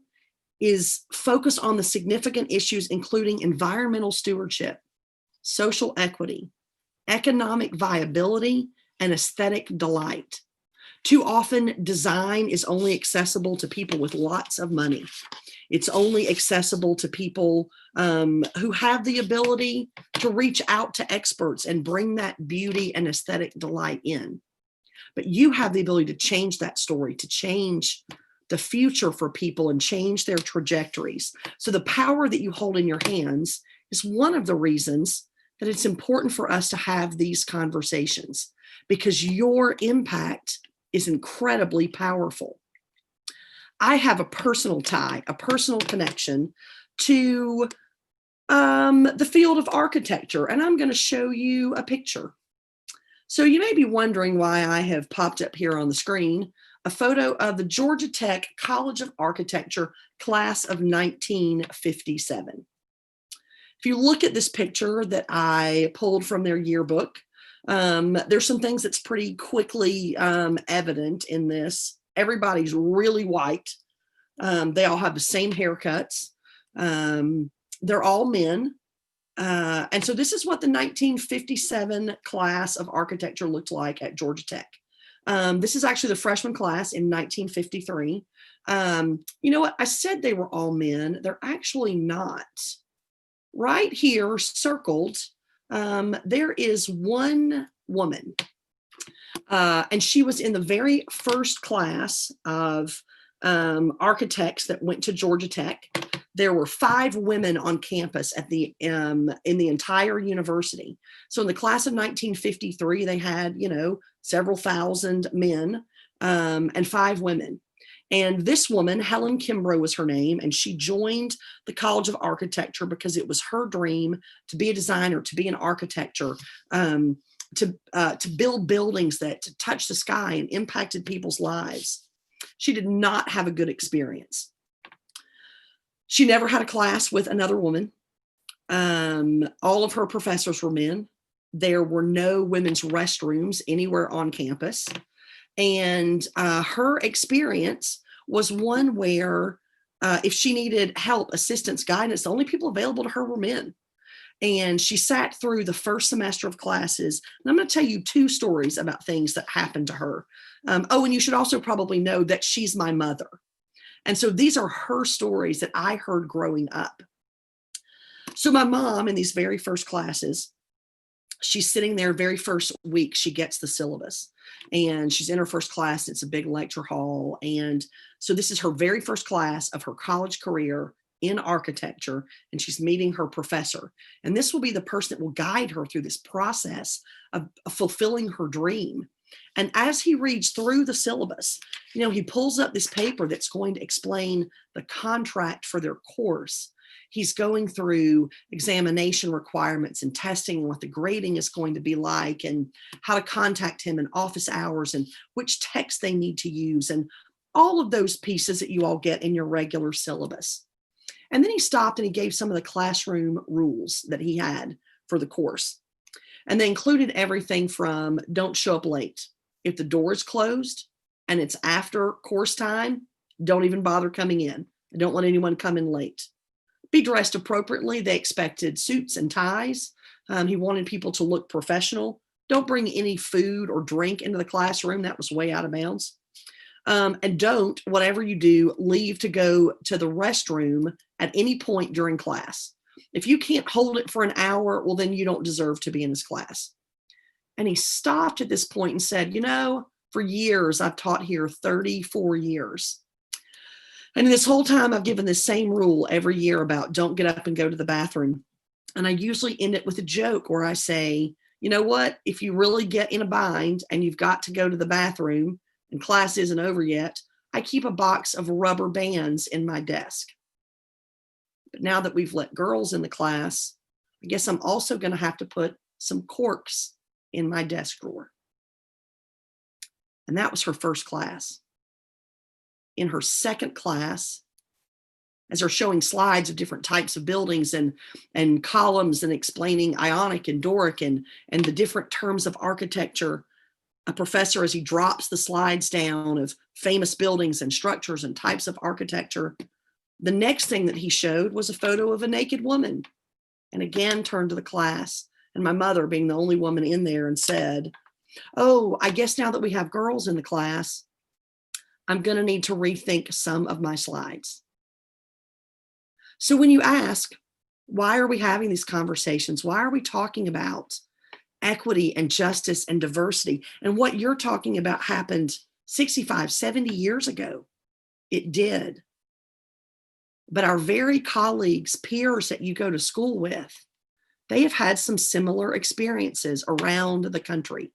is focus on the significant issues, including environmental stewardship, social equity, economic viability, and aesthetic delight. Too often, design is only accessible to people with lots of money. It's only accessible to people who have the ability to reach out to experts and bring that beauty and aesthetic delight in. But you have the ability to change that story, to change the future for people and change their trajectories. So the power that you hold in your hands is one of the reasons that it's important for us to have these conversations, because your impact is incredibly powerful. I have a personal tie, a personal connection to the field of architecture, and I'm going to show you a picture. So you may be wondering why I have popped up here on the screen a photo of the Georgia Tech College of Architecture class of 1957. If you look at this picture that I pulled from their yearbook, there's some things that's pretty quickly evident in this. Everybody's really white. They all have the same haircuts. They're all men. And so this is what the 1957 class of architecture looked like at Georgia Tech. This is actually the freshman class in 1953. You know what? I said they were all men. They're actually not. Right here, circled, there is one woman. And she was in the very first class of architects that went to Georgia Tech. There were 5 women on campus at the in the entire university. So in the class of 1953, they had, you know, several thousand men and 5 women. And this woman, Helen Kimbrough was her name, and she joined the College of Architecture because it was her dream to be a designer, to be an architecture, to build buildings that touched the sky and impacted people's lives. She did not have a good experience. She never had a class with another woman. All of her professors were men. There were no women's restrooms anywhere on campus. And her experience was one where if she needed help, assistance, guidance, the only people available to her were men. And she sat through the first semester of classes. And I'm going to tell you 2 stories about things that happened to her. Oh, and you should also probably know that she's my mother. And so these are her stories that I heard growing up. So my mom, in these very first classes, she's sitting there very first week, she gets the syllabus and she's in her first class. It's a big lecture hall. And so this is her very first class of her college career in architecture, and she's meeting her professor. And this will be the person that will guide her through this process of fulfilling her dream. And as he reads through the syllabus, you know, he pulls up this paper that's going to explain the contract for their course. He's going through examination requirements and testing and what the grading is going to be like and how to contact him in office hours and which text they need to use and all of those pieces that you all get in your regular syllabus. And then he stopped and he gave some of the classroom rules that he had for the course. And they included everything from don't show up late. If the door is closed and it's after course time, don't even bother coming in. I don't want anyone coming late. Be dressed appropriately. They expected suits and ties. He wanted people to look professional. Don't bring any food or drink into the classroom. That was way out of bounds. And don't, whatever you do, leave to go to the restroom at any point during class. If you can't hold it for an hour, well, then you don't deserve to be in this class. And he stopped at this point and said, you know, for years, I've taught here 34 years. And this whole time I've given this same rule every year about don't get up and go to the bathroom. And I usually end it with a joke where I say, you know what, if you really get in a bind and you've got to go to the bathroom and class isn't over yet, I keep a box of rubber bands in my desk. But now that we've let girls in the class, I guess I'm also going to have to put some corks in my desk drawer. And that was her first class. In her second class, as they're showing slides of different types of buildings and columns and explaining Ionic and Doric and the different terms of architecture, a professor, as he drops the slides down of famous buildings and structures and types of architecture, the next thing that he showed was a photo of a naked woman. And again, turned to the class and my mother being the only woman in there, and said, "Oh, I guess now that we have girls in the class, I'm going to need to rethink some of my slides." So when you ask, why are we having these conversations? Why are we talking about equity and justice and diversity? And what you're talking about happened 65, 70 years ago. It did. But our very colleagues, peers that you go to school with, they have had some similar experiences around the country.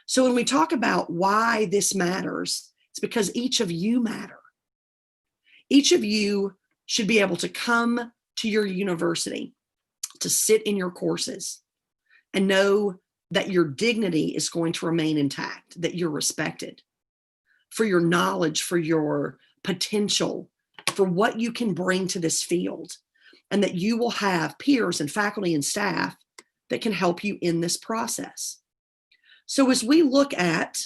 So when we talk about why this matters, it's because each of you matter. Each of you should be able to come to your university, to sit in your courses, and know that your dignity is going to remain intact, that you're respected for your knowledge, for your potential, for what you can bring to this field, and that you will have peers and faculty and staff that can help you in this process. So as we look at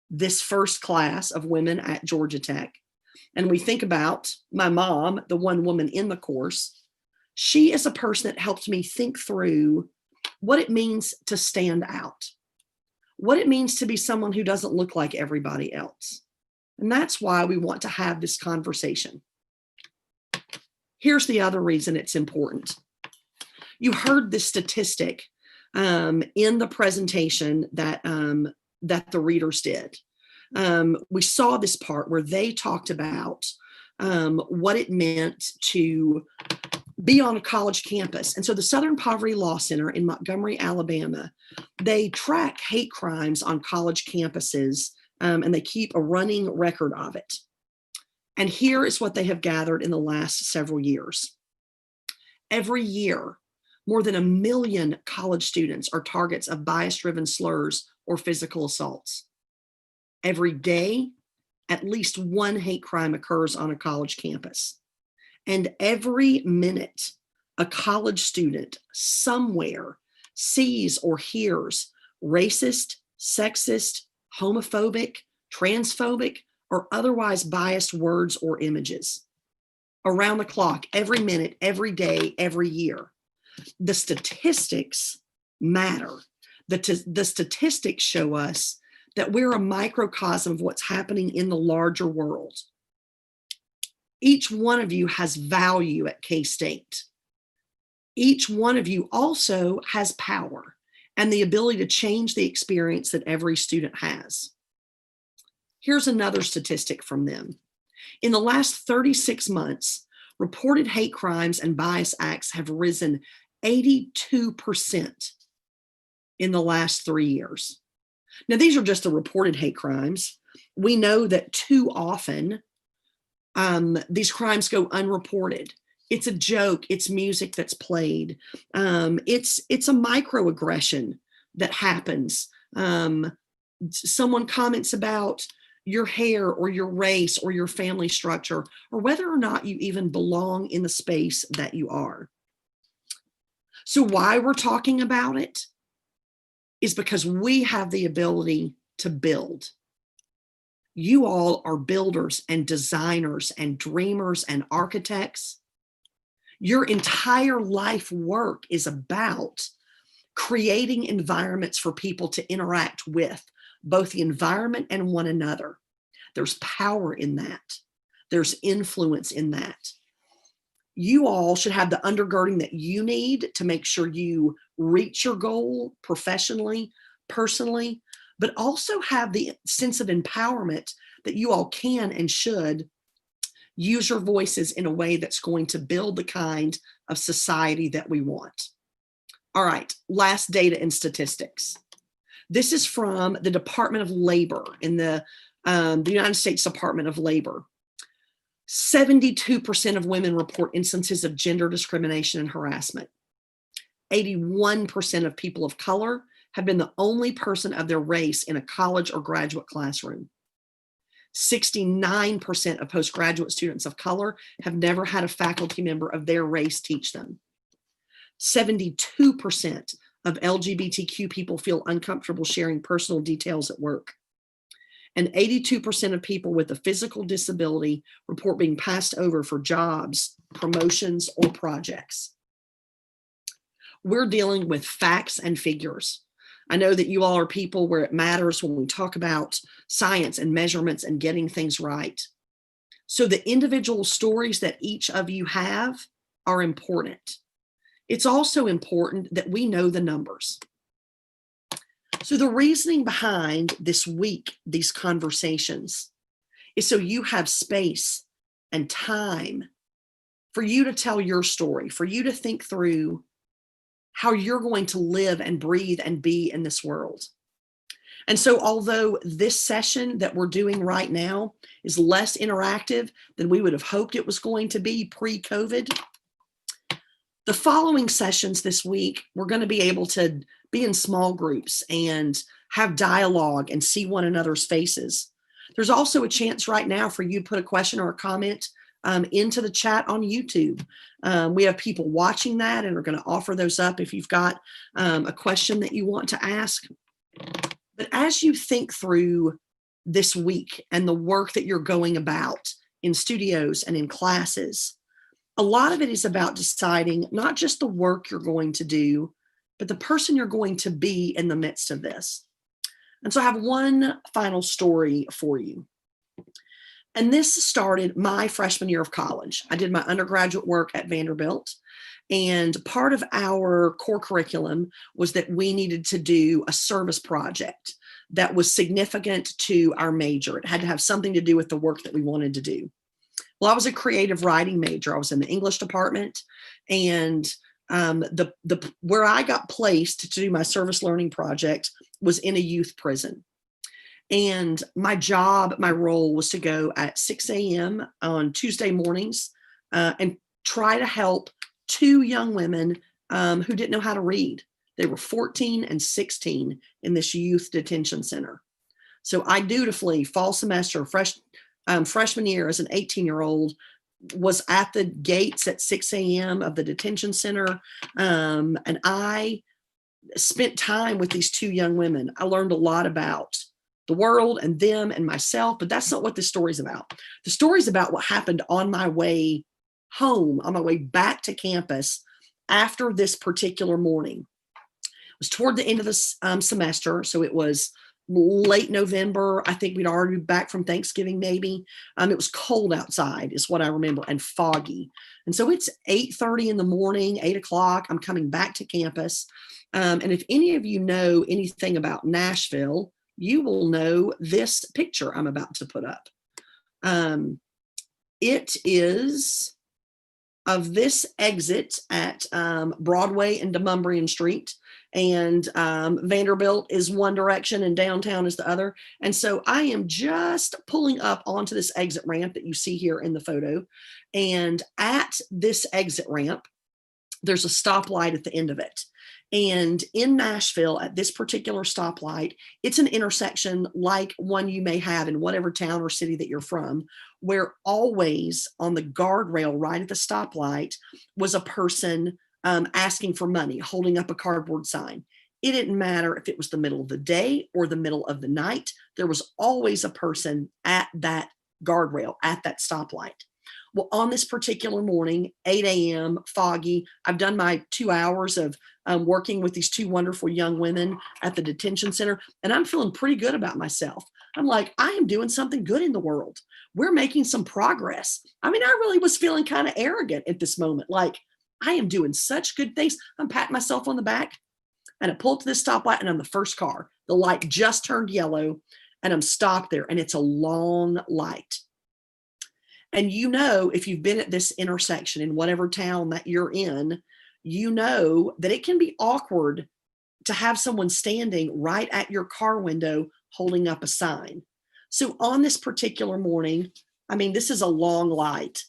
this first class of women at Georgia Tech, and we think about my mom, the one woman in the course, she is a person that helped me think through what it means to stand out, what it means to be someone who doesn't look like everybody else. And that's why we want to have this conversation. Here's the other reason it's important. You heard this statistic in the presentation that the readers did. We saw this part where they talked about what it meant to be on a college campus. And so the Southern Poverty Law Center in Montgomery, Alabama, they track hate crimes on college campuses, and they keep a running record of it. And here is what they have gathered in the last several years. Every year, more than 1 million college students are targets of bias-driven slurs or physical assaults. Every day, at least one hate crime occurs on a college campus. And every minute, a college student somewhere sees or hears racist, sexist, homophobic, transphobic, or otherwise biased words or images. Around the clock, every minute, every day, every year. The statistics matter. The statistics show us that we're a microcosm of what's happening in the larger world. Each one of you has value at K-State. Each one of you also has power and the ability to change the experience that every student has. Here's another statistic from them. In the last 36 months, reported hate crimes and bias acts have risen 82% in the last 3 years. Now, these are just the reported hate crimes. We know that too often these crimes go unreported. It's a joke. It's music that's played. It's a microaggression that happens. Someone comments about your hair or your race or your family structure, or whether or not you even belong in the space that you are. So why we're talking about it is because we have the ability to build. You all are builders and designers and dreamers and architects. Your entire life work is about creating environments for people to interact with, both the environment and one another. There's power in that. There's influence in that. You all should have the undergirding that you need to make sure you reach your goal professionally, personally, but also have the sense of empowerment that you all can and should use your voices in a way that's going to build the kind of society that we want. All right, last data and statistics. This is from the Department of Labor in the United States Department of Labor. 72% of women report instances of gender discrimination and harassment. 81% of people of color have been the only person of their race in a college or graduate classroom. 69% of postgraduate students of color have never had a faculty member of their race teach them. 72% of LGBTQ people feel uncomfortable sharing personal details at work. And 82% of people with a physical disability report being passed over for jobs, promotions, or projects. We're dealing with facts and figures. I know that you all are people where it matters when we talk about science and measurements and getting things right. So the individual stories that each of you have are important. It's also important that we know the numbers. So the reasoning behind this week, these conversations, is so you have space and time for you to tell your story, for you to think through how you're going to live and breathe and be in this world. And so although this session that we're doing right now is less interactive than we would have hoped it was going to be pre-COVID, the following sessions this week, we're going to be able to be in small groups and have dialogue and see one another's faces. There's also a chance right now for you to put a question or a comment into the chat on YouTube. We have people watching that and are going to offer those up if you've got a question that you want to ask. But as you think through this week and the work that you're going about in studios and in classes, a lot of it is about deciding not just the work you're going to do, but the person you're going to be in the midst of this. And so I have one final story for you. And this started my freshman year of college. I did my undergraduate work at Vanderbilt. And part of our core curriculum was that we needed to do a service project that was significant to our major. It had to have something to do with the work that we wanted to do. Well, I was a creative writing major. I was in the English department, and where I got placed to do my service learning project was in a youth prison. And my job, my role was to go at 6 a.m. on Tuesday mornings and try to help two young women who didn't know how to read. They were 14 and 16 in this youth detention center. So I dutifully, fall semester, freshman year as an 18-year-old, was at the gates at 6 a.m. of the detention center. And I spent time with these two young women. I learned a lot about the world and them and myself, but that's not what this story's about. The story's about what happened on my way home, on my way back to campus after this particular morning. It was toward the end of the semester, so it was late November. I think we'd already been back from Thanksgiving, maybe. It was cold outside is what I remember, and foggy. And so it's 8:30 in the morning, 8 o'clock. I'm coming back to campus. And if any of you know anything about Nashville, you will know this picture I'm about to put up. It is of this exit at Broadway and Demonbreun Street. And Vanderbilt is one direction and downtown is the other. And so I am just pulling up onto this exit ramp that you see here in the photo. And at this exit ramp, there's a stoplight at the end of it. And in Nashville, at this particular stoplight, it's an intersection like one you may have in whatever town or city that you're from, where always on the guardrail right at the stoplight was a person asking for money, holding up a cardboard sign. It didn't matter if it was the middle of the day or the middle of the night. There was always a person at that guardrail, at that stoplight. Well, on this particular morning, 8 a.m., foggy, I've done my 2 hours of working with these two wonderful young women at the detention center, and I'm feeling pretty good about myself. I'm like, I am doing something good in the world. We're making some progress. I mean, I really was feeling kind of arrogant at this moment. Like, I am doing such good things. I'm patting myself on the back, and I pull up to this stoplight, and I'm the first car. The light just turned yellow, and I'm stopped there, and it's a long light. And you know, if you've been at this intersection in whatever town that you're in, you know that it can be awkward to have someone standing right at your car window holding up a sign. So on this particular morning, I mean, this is a long light.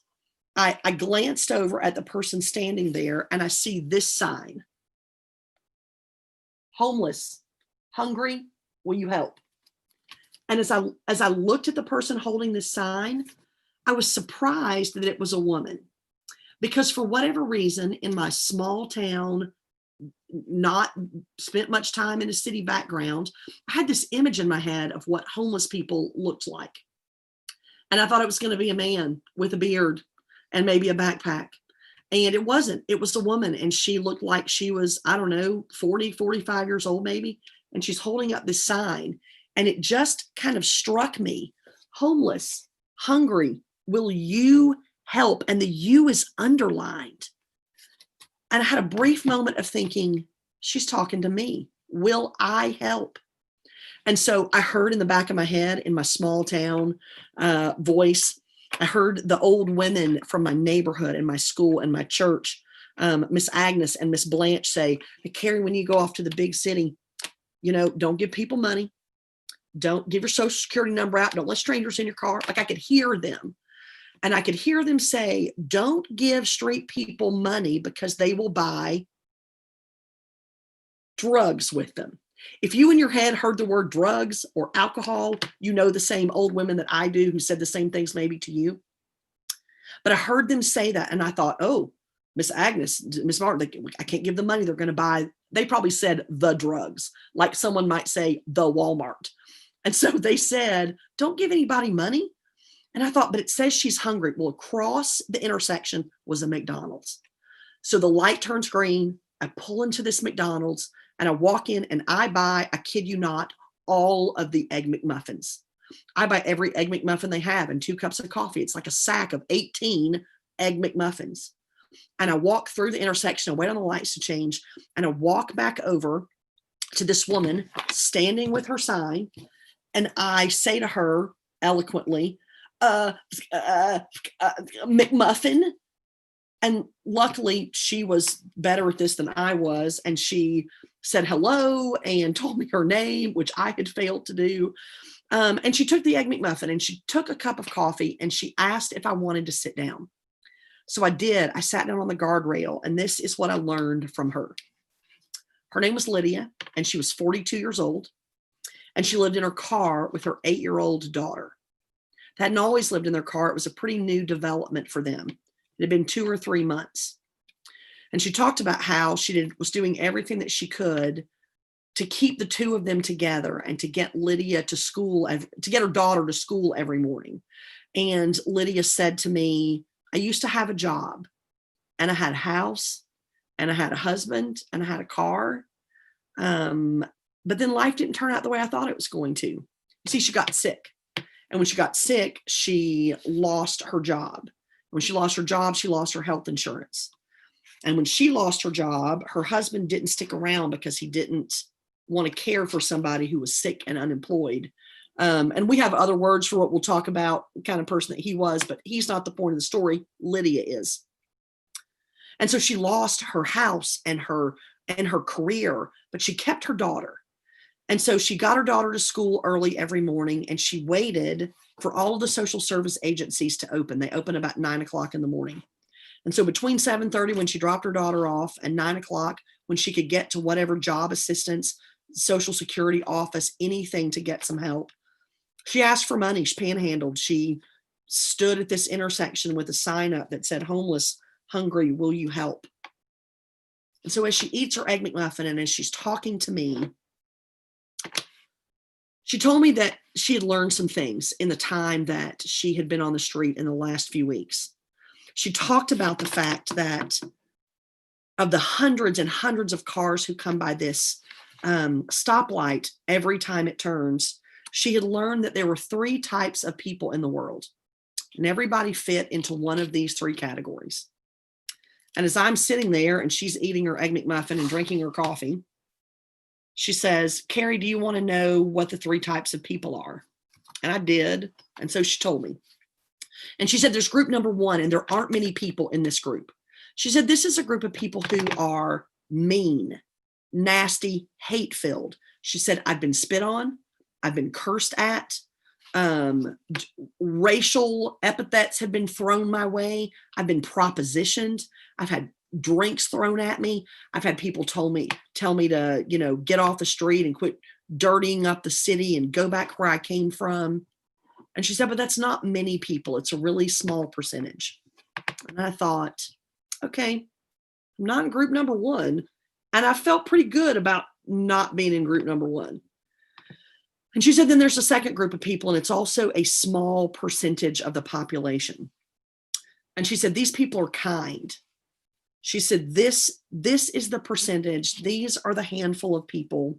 I glanced over at the person standing there and I see this sign. Homeless, hungry, will you help? And as I looked at the person holding this sign, I was surprised that it was a woman, because for whatever reason, in my small town, not spent much time in a city background, I had this image in my head of what homeless people looked like. And I thought it was going to be a man with a beard and maybe a backpack. And it wasn't. It was a woman, and she looked like she was, I don't know, 40, 45 years old maybe. And she's holding up this sign, and it just kind of struck me. Homeless, hungry, will you help? And the you is underlined. And I had a brief moment of thinking, she's talking to me. Will I help? And so I heard in the back of my head, in my small town voice, I heard the old women from my neighborhood and my school and my church, Miss Agnes and Miss Blanche, say, hey, Carrie, when you go off to the big city, don't give people money. Don't give your social security number out. Don't let strangers in your car. Like, I could hear them. And I could hear them say, don't give street people money because they will buy drugs with them. If you in your head heard the word drugs or alcohol, the same old women that I do who said the same things maybe to you. But I heard them say that, and I thought, oh, Miss Agnes, Miss Martin, I can't give them money. They're going to buy, they probably said the drugs, like someone might say the Walmart. And so they said, don't give anybody money. And I thought, but it says she's hungry. Well, across the intersection was a McDonald's. So the light turns green. I pull into this McDonald's and I walk in and I buy, I kid you not, all of the Egg McMuffins. I buy every Egg McMuffin they have and 2 cups of coffee. It's like a sack of 18 Egg McMuffins. And I walk through the intersection, I wait on the lights to change, and I walk back over to this woman standing with her sign. And I say to her eloquently, McMuffin. And luckily she was better at this than I was. And she said hello and told me her name, which I had failed to do. And she took the Egg McMuffin and she took a cup of coffee and she asked if I wanted to sit down. So I did. I sat down on the guardrail, and this is what I learned from her. Her name was Lydia, and she was 42 years old. And she lived in her car with her 8-year-old daughter. They hadn't always lived in their car. It was a pretty new development for them. It had been 2 or 3 months. And she talked about how she was doing everything that she could to keep the two of them together and to get Lydia to school, to get her daughter to school every morning. And Lydia said to me, I used to have a job, and I had a house, and I had a husband, and I had a car. But then life didn't turn out the way I thought it was going to. You see, she got sick. And when she got sick, she lost her job. When she lost her job, she lost her health insurance. And when she lost her job, her husband didn't stick around because he didn't want to care for somebody who was sick and unemployed. And we have other words for what we'll talk about, the kind of person that he was, but he's not the point of the story. Lydia is. And so she lost her house and her career, but she kept her daughter. And so she got her daughter to school early every morning, and she waited for all of the social service agencies to open. They open about 9 o'clock in the morning. And so between 7:30 when she dropped her daughter off and 9 o'clock when she could get to whatever job assistance, Social Security office, anything to get some help, she asked for money. She panhandled. She stood at this intersection with a sign up that said, homeless, hungry, will you help? And so as she eats her Egg McMuffin and as she's talking to me, she told me that she had learned some things in the time that she had been on the street in the last few weeks. She talked about the fact that of the hundreds and hundreds of cars who come by this stoplight every time it turns, she had learned that there were 3 types of people in the world, and everybody fit into one of these 3 categories. And as I'm sitting there and she's eating her Egg McMuffin and drinking her coffee, she says, Carrie, do you want to know what the 3 types of people are? And I did. And so she told me. And she said, there's group number 1, and there aren't many people in this group. She said, this is a group of people who are mean, nasty, hate-filled. She said, I've been spit on. I've been cursed at. Racial epithets have been thrown my way. I've been propositioned. I've had drinks thrown at me. I've had people tell me to, get off the street and quit dirtying up the city and go back where I came from. And she said, but that's not many people. It's a really small percentage. And I thought, okay, I'm not in group number 1. And I felt pretty good about not being in group number 1. And she said, then there's a second group of people, and it's also a small percentage of the population. And she said, these people are kind. She said, this is the percentage. These are the handful of people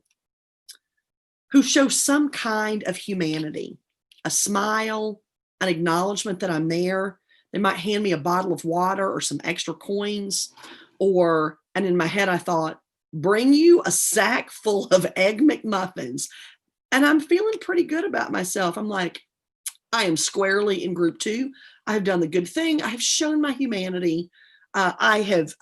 who show some kind of humanity, a smile, an acknowledgement that I'm there. They might hand me a bottle of water or some extra coins, and in my head, I thought, bring you a sack full of Egg McMuffins. And I'm feeling pretty good about myself. I'm like, I am squarely in group 2. I have done the good thing. I have shown my humanity. I have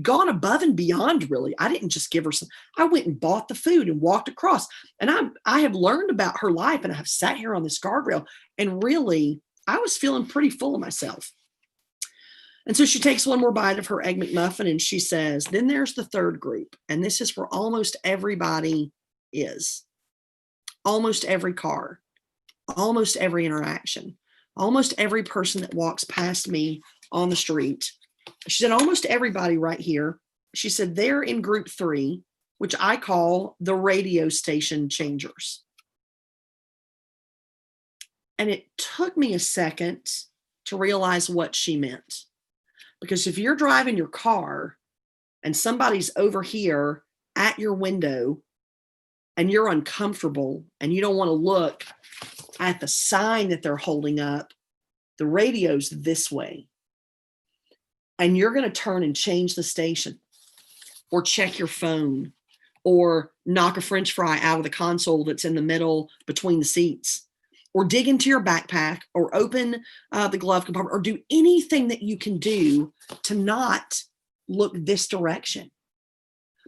gone above and beyond, really. I didn't just give her some. I went and bought the food and walked across. And I have learned about her life, and I have sat here on this guardrail. And really, I was feeling pretty full of myself. And so she takes one more bite of her Egg McMuffin, and she says, then there's the third group. And this is where almost everybody is. Almost every car, almost every interaction, almost every person that walks past me on the street. She said, almost everybody right here. She said, they're in group 3, which I call the radio station changers. And it took me a second to realize what she meant. Because if you're driving your car and somebody's over here at your window and you're uncomfortable and you don't want to look at the sign that they're holding up, the radio's this way. And you're going to turn and change the station or check your phone or knock a French fry out of the console that's in the middle between the seats, or dig into your backpack or open the glove compartment, or do anything that you can do to not look this direction.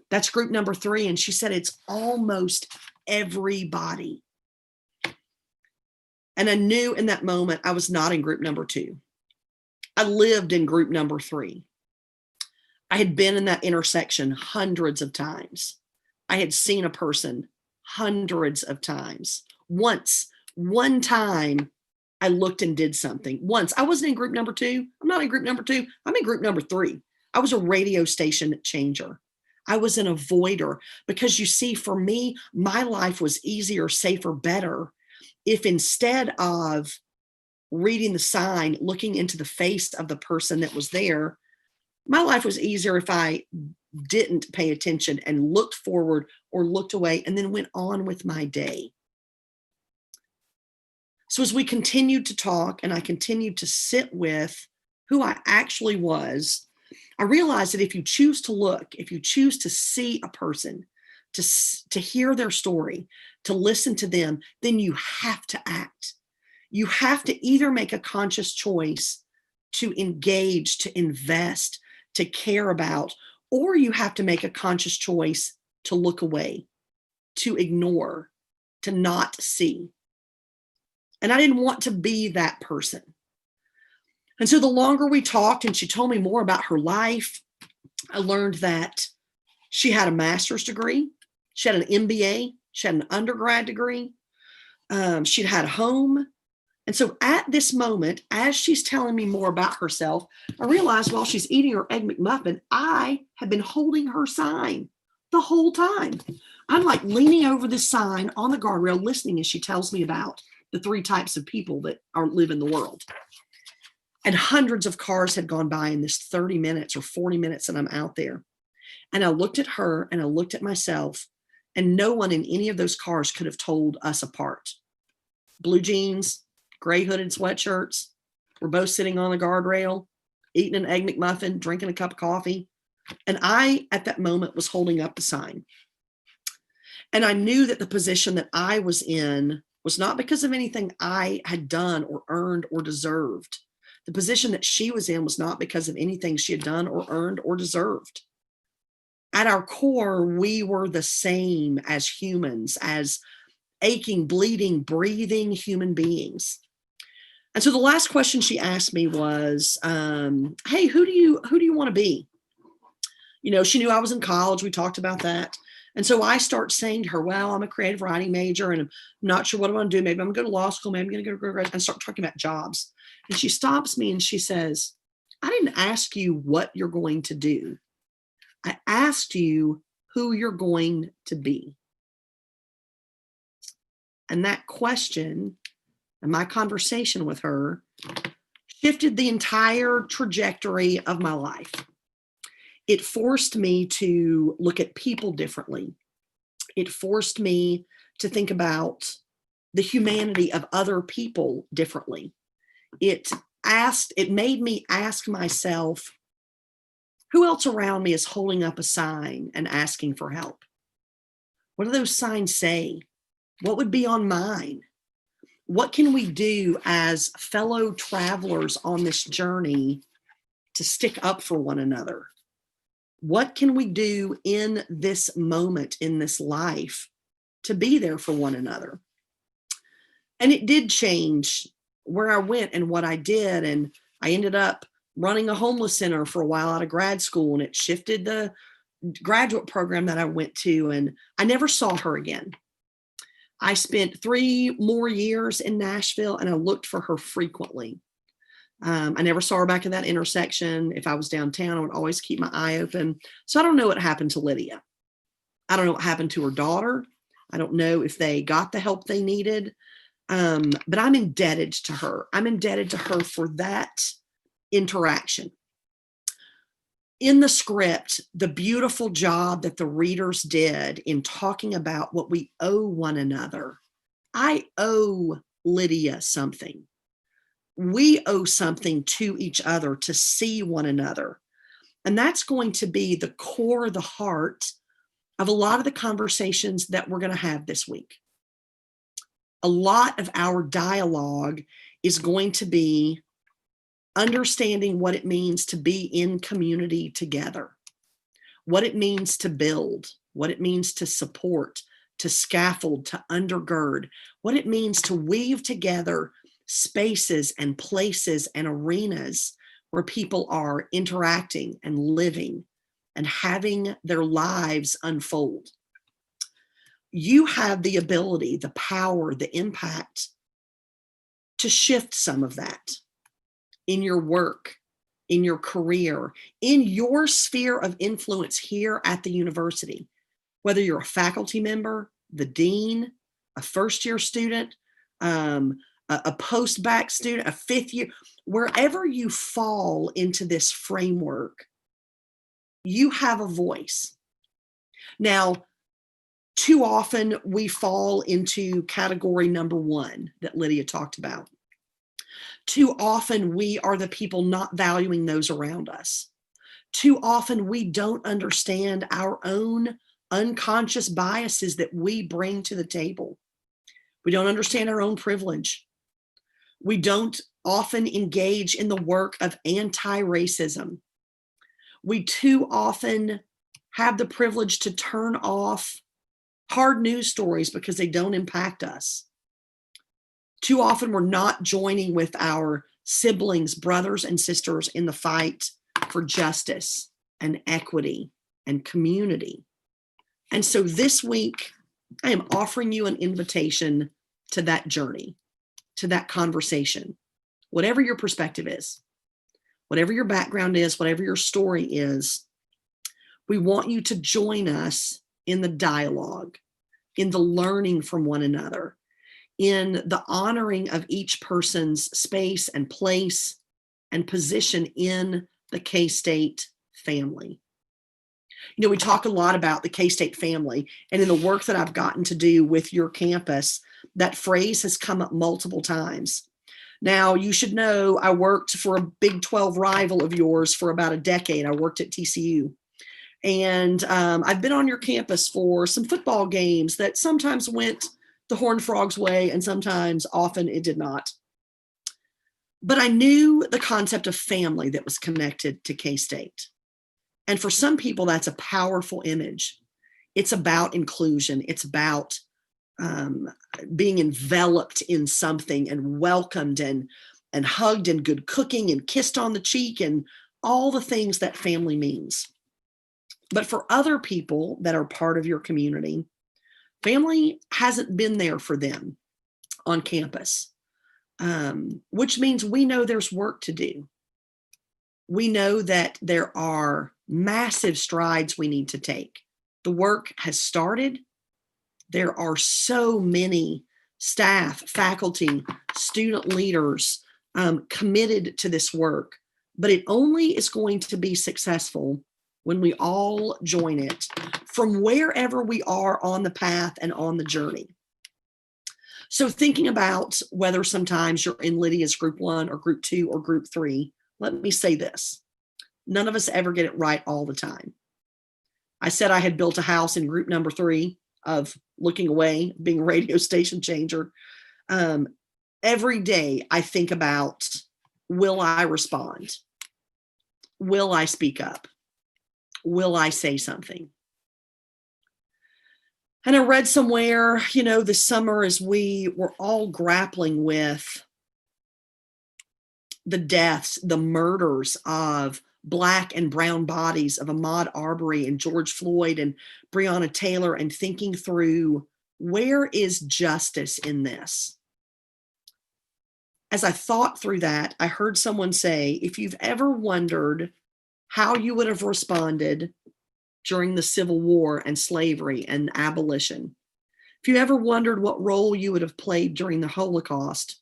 That's group number 3. And she said, it's almost everybody. And I knew in that moment I was not in group number 2. I lived in group number 3. I had been in that intersection hundreds of times. I had seen a person hundreds of times. One time I looked and did something. Once. I wasn't in group number 2. I'm not in group number 2. I'm in group number 3. I was a radio station changer. I was an avoider, because you see, for me, my life was easier, safer, better if instead of reading the sign, looking into the face of the person that was there, my life was easier if I didn't pay attention and looked forward or looked away and then went on with my day. So as we continued to talk and I continued to sit with who I actually was, I realized that if you choose to look, if you choose to see a person, to hear their story, to listen to them, then you have to act. You have to either make a conscious choice to engage, to invest, to care about, or you have to make a conscious choice to look away, to ignore, to not see. And I didn't want to be that person. And so the longer we talked and she told me more about her life, I learned that she had a master's degree. She had an MBA. She had an undergrad degree. She'd had a home. And so at this moment, as she's telling me more about herself, I realized while she's eating her Egg McMuffin, I have been holding her sign the whole time. I'm like leaning over this sign on the guardrail, listening as she tells me about the 3 types of people that live in the world. And hundreds of cars had gone by in this 30 minutes or 40 minutes that I'm out there. And I looked at her and I looked at myself, and no one in any of those cars could have told us apart. Blue jeans, gray hooded sweatshirts. We're both sitting on the guardrail, eating an Egg McMuffin, drinking a cup of coffee. And I, at that moment, was holding up the sign. And I knew that the position that I was in was not because of anything I had done or earned or deserved. The position that she was in was not because of anything she had done or earned or deserved. At our core, we were the same as humans, as aching, bleeding, breathing human beings. And so the last question she asked me was, hey, who do you want to be? You know, she knew I was in college. We talked about that. And so I start saying to her, well, I'm a creative writing major and I'm not sure what I'm going to do. Maybe I'm going to go to law school. Maybe I'm going to go to grad, and start talking about jobs. And she stops me and she says, I didn't ask you what you're going to do. I asked you who you're going to be. And that question and my conversation with her shifted the entire trajectory of my life. It forced me to look at people differently. It forced me to think about the humanity of other people differently. It made me ask myself, who else around me is holding up a sign and asking for help? What do those signs say? What would be on mine? What can we do as fellow travelers on this journey to stick up for one another? What can we do in this moment, in this life, to be there for one another? And it did change where I went and what I did. And I ended up running a homeless center for a while out of grad school, and it shifted the graduate program that I went to, and I never saw her again. I spent 3 more years in Nashville, and I looked for her frequently. I never saw her back at that intersection. If I was downtown, I would always keep my eye open. So I don't know what happened to Lydia. I don't know what happened to her daughter. I don't know if they got the help they needed. But I'm indebted to her. I'm indebted to her for that interaction. In the script, the beautiful job that the readers did in talking about what we owe one another. I owe Lydia something. We owe something to each other to see one another. And that's going to be the core, the heart of a lot of the conversations that we're going to have this week. A lot of our dialogue is going to be understanding what it means to be in community together, what it means to build, what it means to support, to scaffold, to undergird, what it means to weave together spaces and places and arenas where people are interacting and living and having their lives unfold. You have the ability, the power, the impact to shift some of that in your work, in your career, in your sphere of influence here at the university, whether you're a faculty member, the dean, a first-year student, a post-bac student, a fifth year, wherever you fall into this framework, you have a voice. Now, too often we fall into category number 1 that Lydia talked about. Too often we are the people not valuing those around us. Too often we don't understand our own unconscious biases that we bring to the table. We don't understand our own privilege. We don't often engage in the work of anti-racism. We too often have the privilege to turn off hard news stories because they don't impact us. Too often we're not joining with our siblings, brothers and sisters in the fight for justice and equity and community. And so this week, I am offering you an invitation to that journey, to that conversation, whatever your perspective is, whatever your background is, whatever your story is. We want you to join us in the dialogue, in the learning from one another, in the honoring of each person's space and place and position in the K-State family. You know, we talk a lot about the K-State family, and in the work that I've gotten to do with your campus, that phrase has come up multiple times. Now, you should know I worked for a Big 12 rival of yours for about a decade. I worked at TCU. And I've been on your campus for some football games that sometimes went the Horned Frog's way, and sometimes, often, it did not. But I knew the concept of family that was connected to K-State. And for some people, that's a powerful image. It's about inclusion. It's about being enveloped in something and welcomed and hugged and good cooking and kissed on the cheek and all the things that family means. But for other people that are part of your community, family hasn't been there for them on campus, which means we know there's work to do. We know that there are massive strides we need to take. The work has started. There are so many staff, faculty, student leaders committed to this work, but it only is going to be successful when we all join it from wherever we are on the path and on the journey. So thinking about whether sometimes you're in Lydia's group 1 or group 2 or group 3, let me say this. None of us ever get it right all the time. I said I had built a house in group number 3 of looking away, being a radio station changer. Every day I think about, will I respond? Will I speak up? Will I say something? And I read somewhere, this summer as we were all grappling with the deaths, the murders of Black and brown bodies of Ahmaud Arbery and George Floyd and Breonna Taylor, and thinking through, where is justice in this? As I thought through that, I heard someone say, if you've ever wondered how you would have responded during the Civil War and slavery and abolition, if you ever wondered what role you would have played during the Holocaust,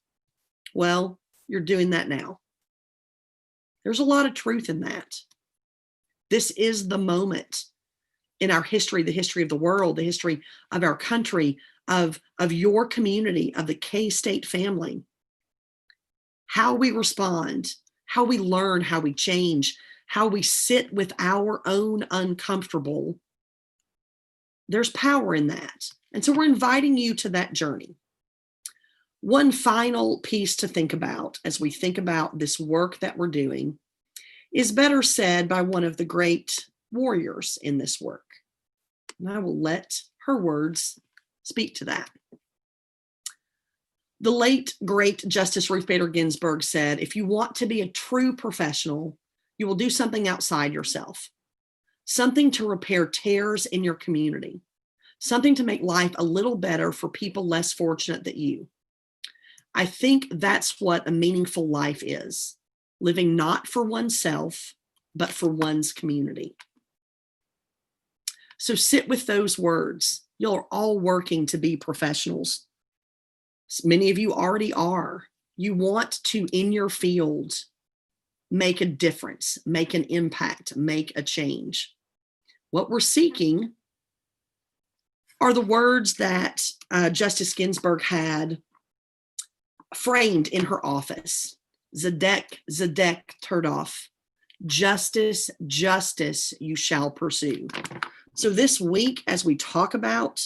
well, you're doing that now. There's a lot of truth in that. This is the moment in our history, the history of the world, the history of our country, of your community, of the K-State family. How we respond, how we learn, how we change, how we sit with our own uncomfortable. There's power in that. And so we're inviting you to that journey. One final piece to think about as we think about this work that we're doing is better said by one of the great warriors in this work. And I will let her words speak to that. The late, great Justice Ruth Bader Ginsburg said, if you want to be a true professional, you will do something outside yourself, something to repair tears in your community, something to make life a little better for people less fortunate than you. I think that's what a meaningful life is, living not for oneself, but for one's community. So sit with those words. You're all working to be professionals. Many of you already are. You want to, in your field, make a difference, make an impact, make a change. What we're seeking are the words that Justice Ginsburg had framed in her office. Zedek, Zedek Turdoff, justice, justice you shall pursue. So this week, as we talk about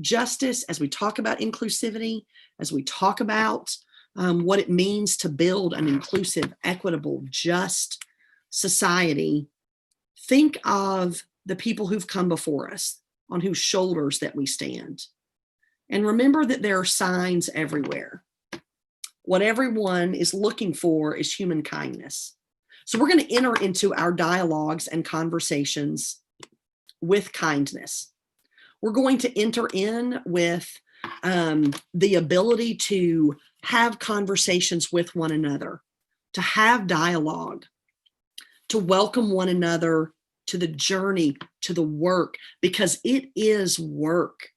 justice, as we talk about inclusivity, as we talk about what it means to build an inclusive, equitable, just society, think of the people who've come before us, on whose shoulders that we stand. And remember that there are signs everywhere. What everyone is looking for is human kindness. So we're going to enter into our dialogues and conversations with kindness. We're going to enter in with the ability to have conversations with one another, to have dialogue, to welcome one another to the journey, to the work, because it is work.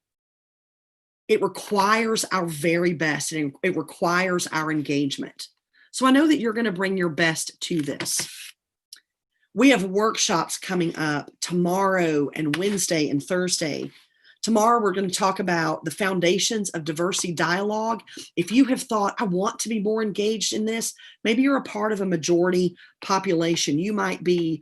It requires our very best, and it requires our engagement. So I know that you're going to bring your best to this. We have workshops coming up tomorrow and Wednesday and Thursday. Tomorrow, we're going to talk about the foundations of diversity dialogue. If you have thought, I want to be more engaged in this, maybe you're a part of a majority population. You might be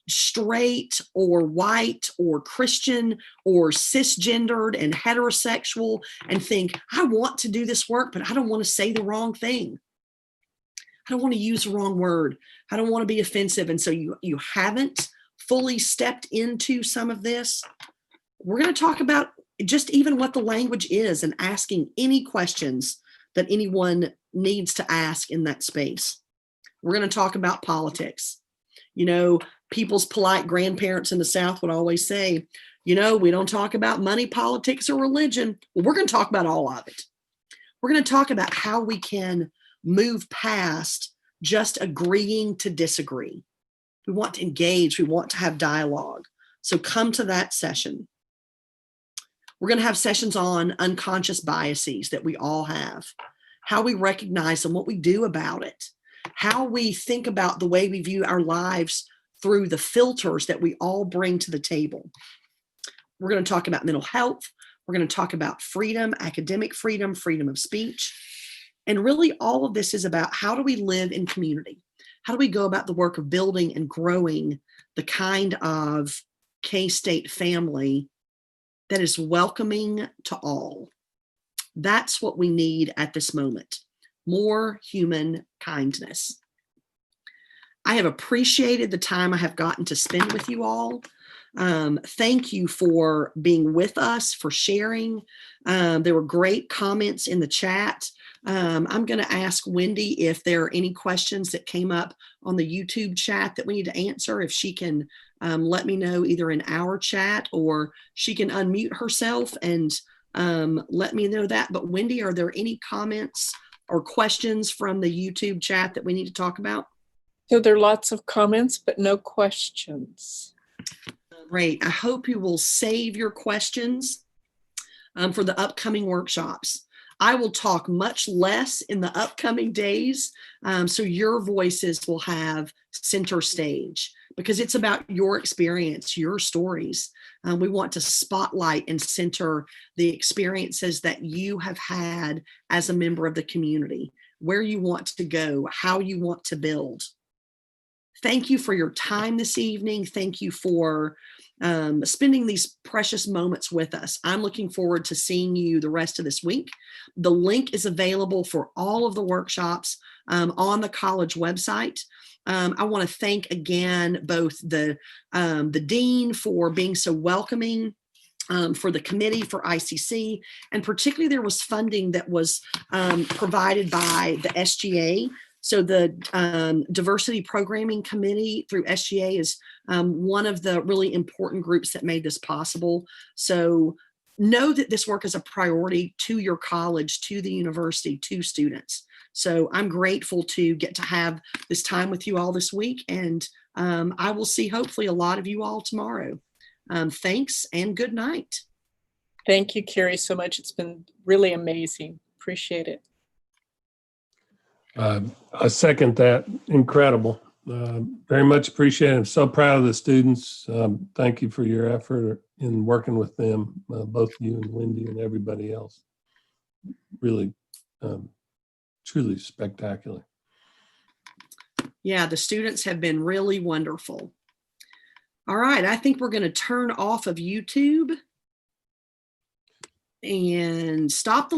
straight or white or Christian or cisgendered and heterosexual and think, I want to do this work, but I don't want to say the wrong thing. I don't want to use the wrong word. I don't want to be offensive. And so you haven't fully stepped into some of this. We're going to talk about just even what the language is and asking any questions that anyone needs to ask in that space. We're going to talk about politics. You know, people's polite grandparents in the South would always say, you know, we don't talk about money, politics, or religion. Well, we're going to talk about all of it. We're going to talk about how we can move past just agreeing to disagree. We want to engage. We want to have dialogue. So come to that session. We're going to have sessions on unconscious biases that we all have, how we recognize them, what we do about it, how we think about the way we view our lives through the filters that we all bring to the table. We're going to talk about mental health. We're going to talk about freedom, academic freedom, freedom of speech. And really all of this is about how do we live in community? How do we go about the work of building and growing the kind of K-State family that is welcoming to all? That's what we need at this moment. More human kindness. I have appreciated the time I have gotten to spend with you all. Thank you for being with us, for sharing. There were great comments in the chat. I'm going to ask Wendy if there are any questions that came up on the YouTube chat that we need to answer. If she can let me know either in our chat or she can unmute herself and let me know that. But Wendy, are there any comments or questions from the YouTube chat that we need to talk about? So there are lots of comments, but no questions. Great. I hope you will save your questions for the upcoming workshops. I will talk much less in the upcoming days, so your voices will have center stage because it's about your experience, your stories. We want to spotlight and center the experiences that you have had as a member of the community, where you want to go, how you want to build. Thank you for your time this evening. Thank you for spending these precious moments with us. I'm looking forward to seeing you the rest of this week. The link is available for all of the workshops on the college website. I want to thank again both the dean for being so welcoming, for the committee, for ICC, and particularly there was funding that was provided by the SGA. So the Diversity Programming Committee through SGA is one of the really important groups that made this possible. So know that this work is a priority to your college, to the university, to students. So I'm grateful to get to have this time with you all this week, and I will see hopefully a lot of you all tomorrow. Thanks and good night. Thank you, Carrie, so much. It's been really amazing. Appreciate it. I second that. Incredible. Very much appreciated. I'm so proud of the students. Thank you for your effort in working with them, both you and Wendy and everybody else. Really, truly spectacular. Yeah, the students have been really wonderful. All right, I think we're going to turn off of YouTube and stop the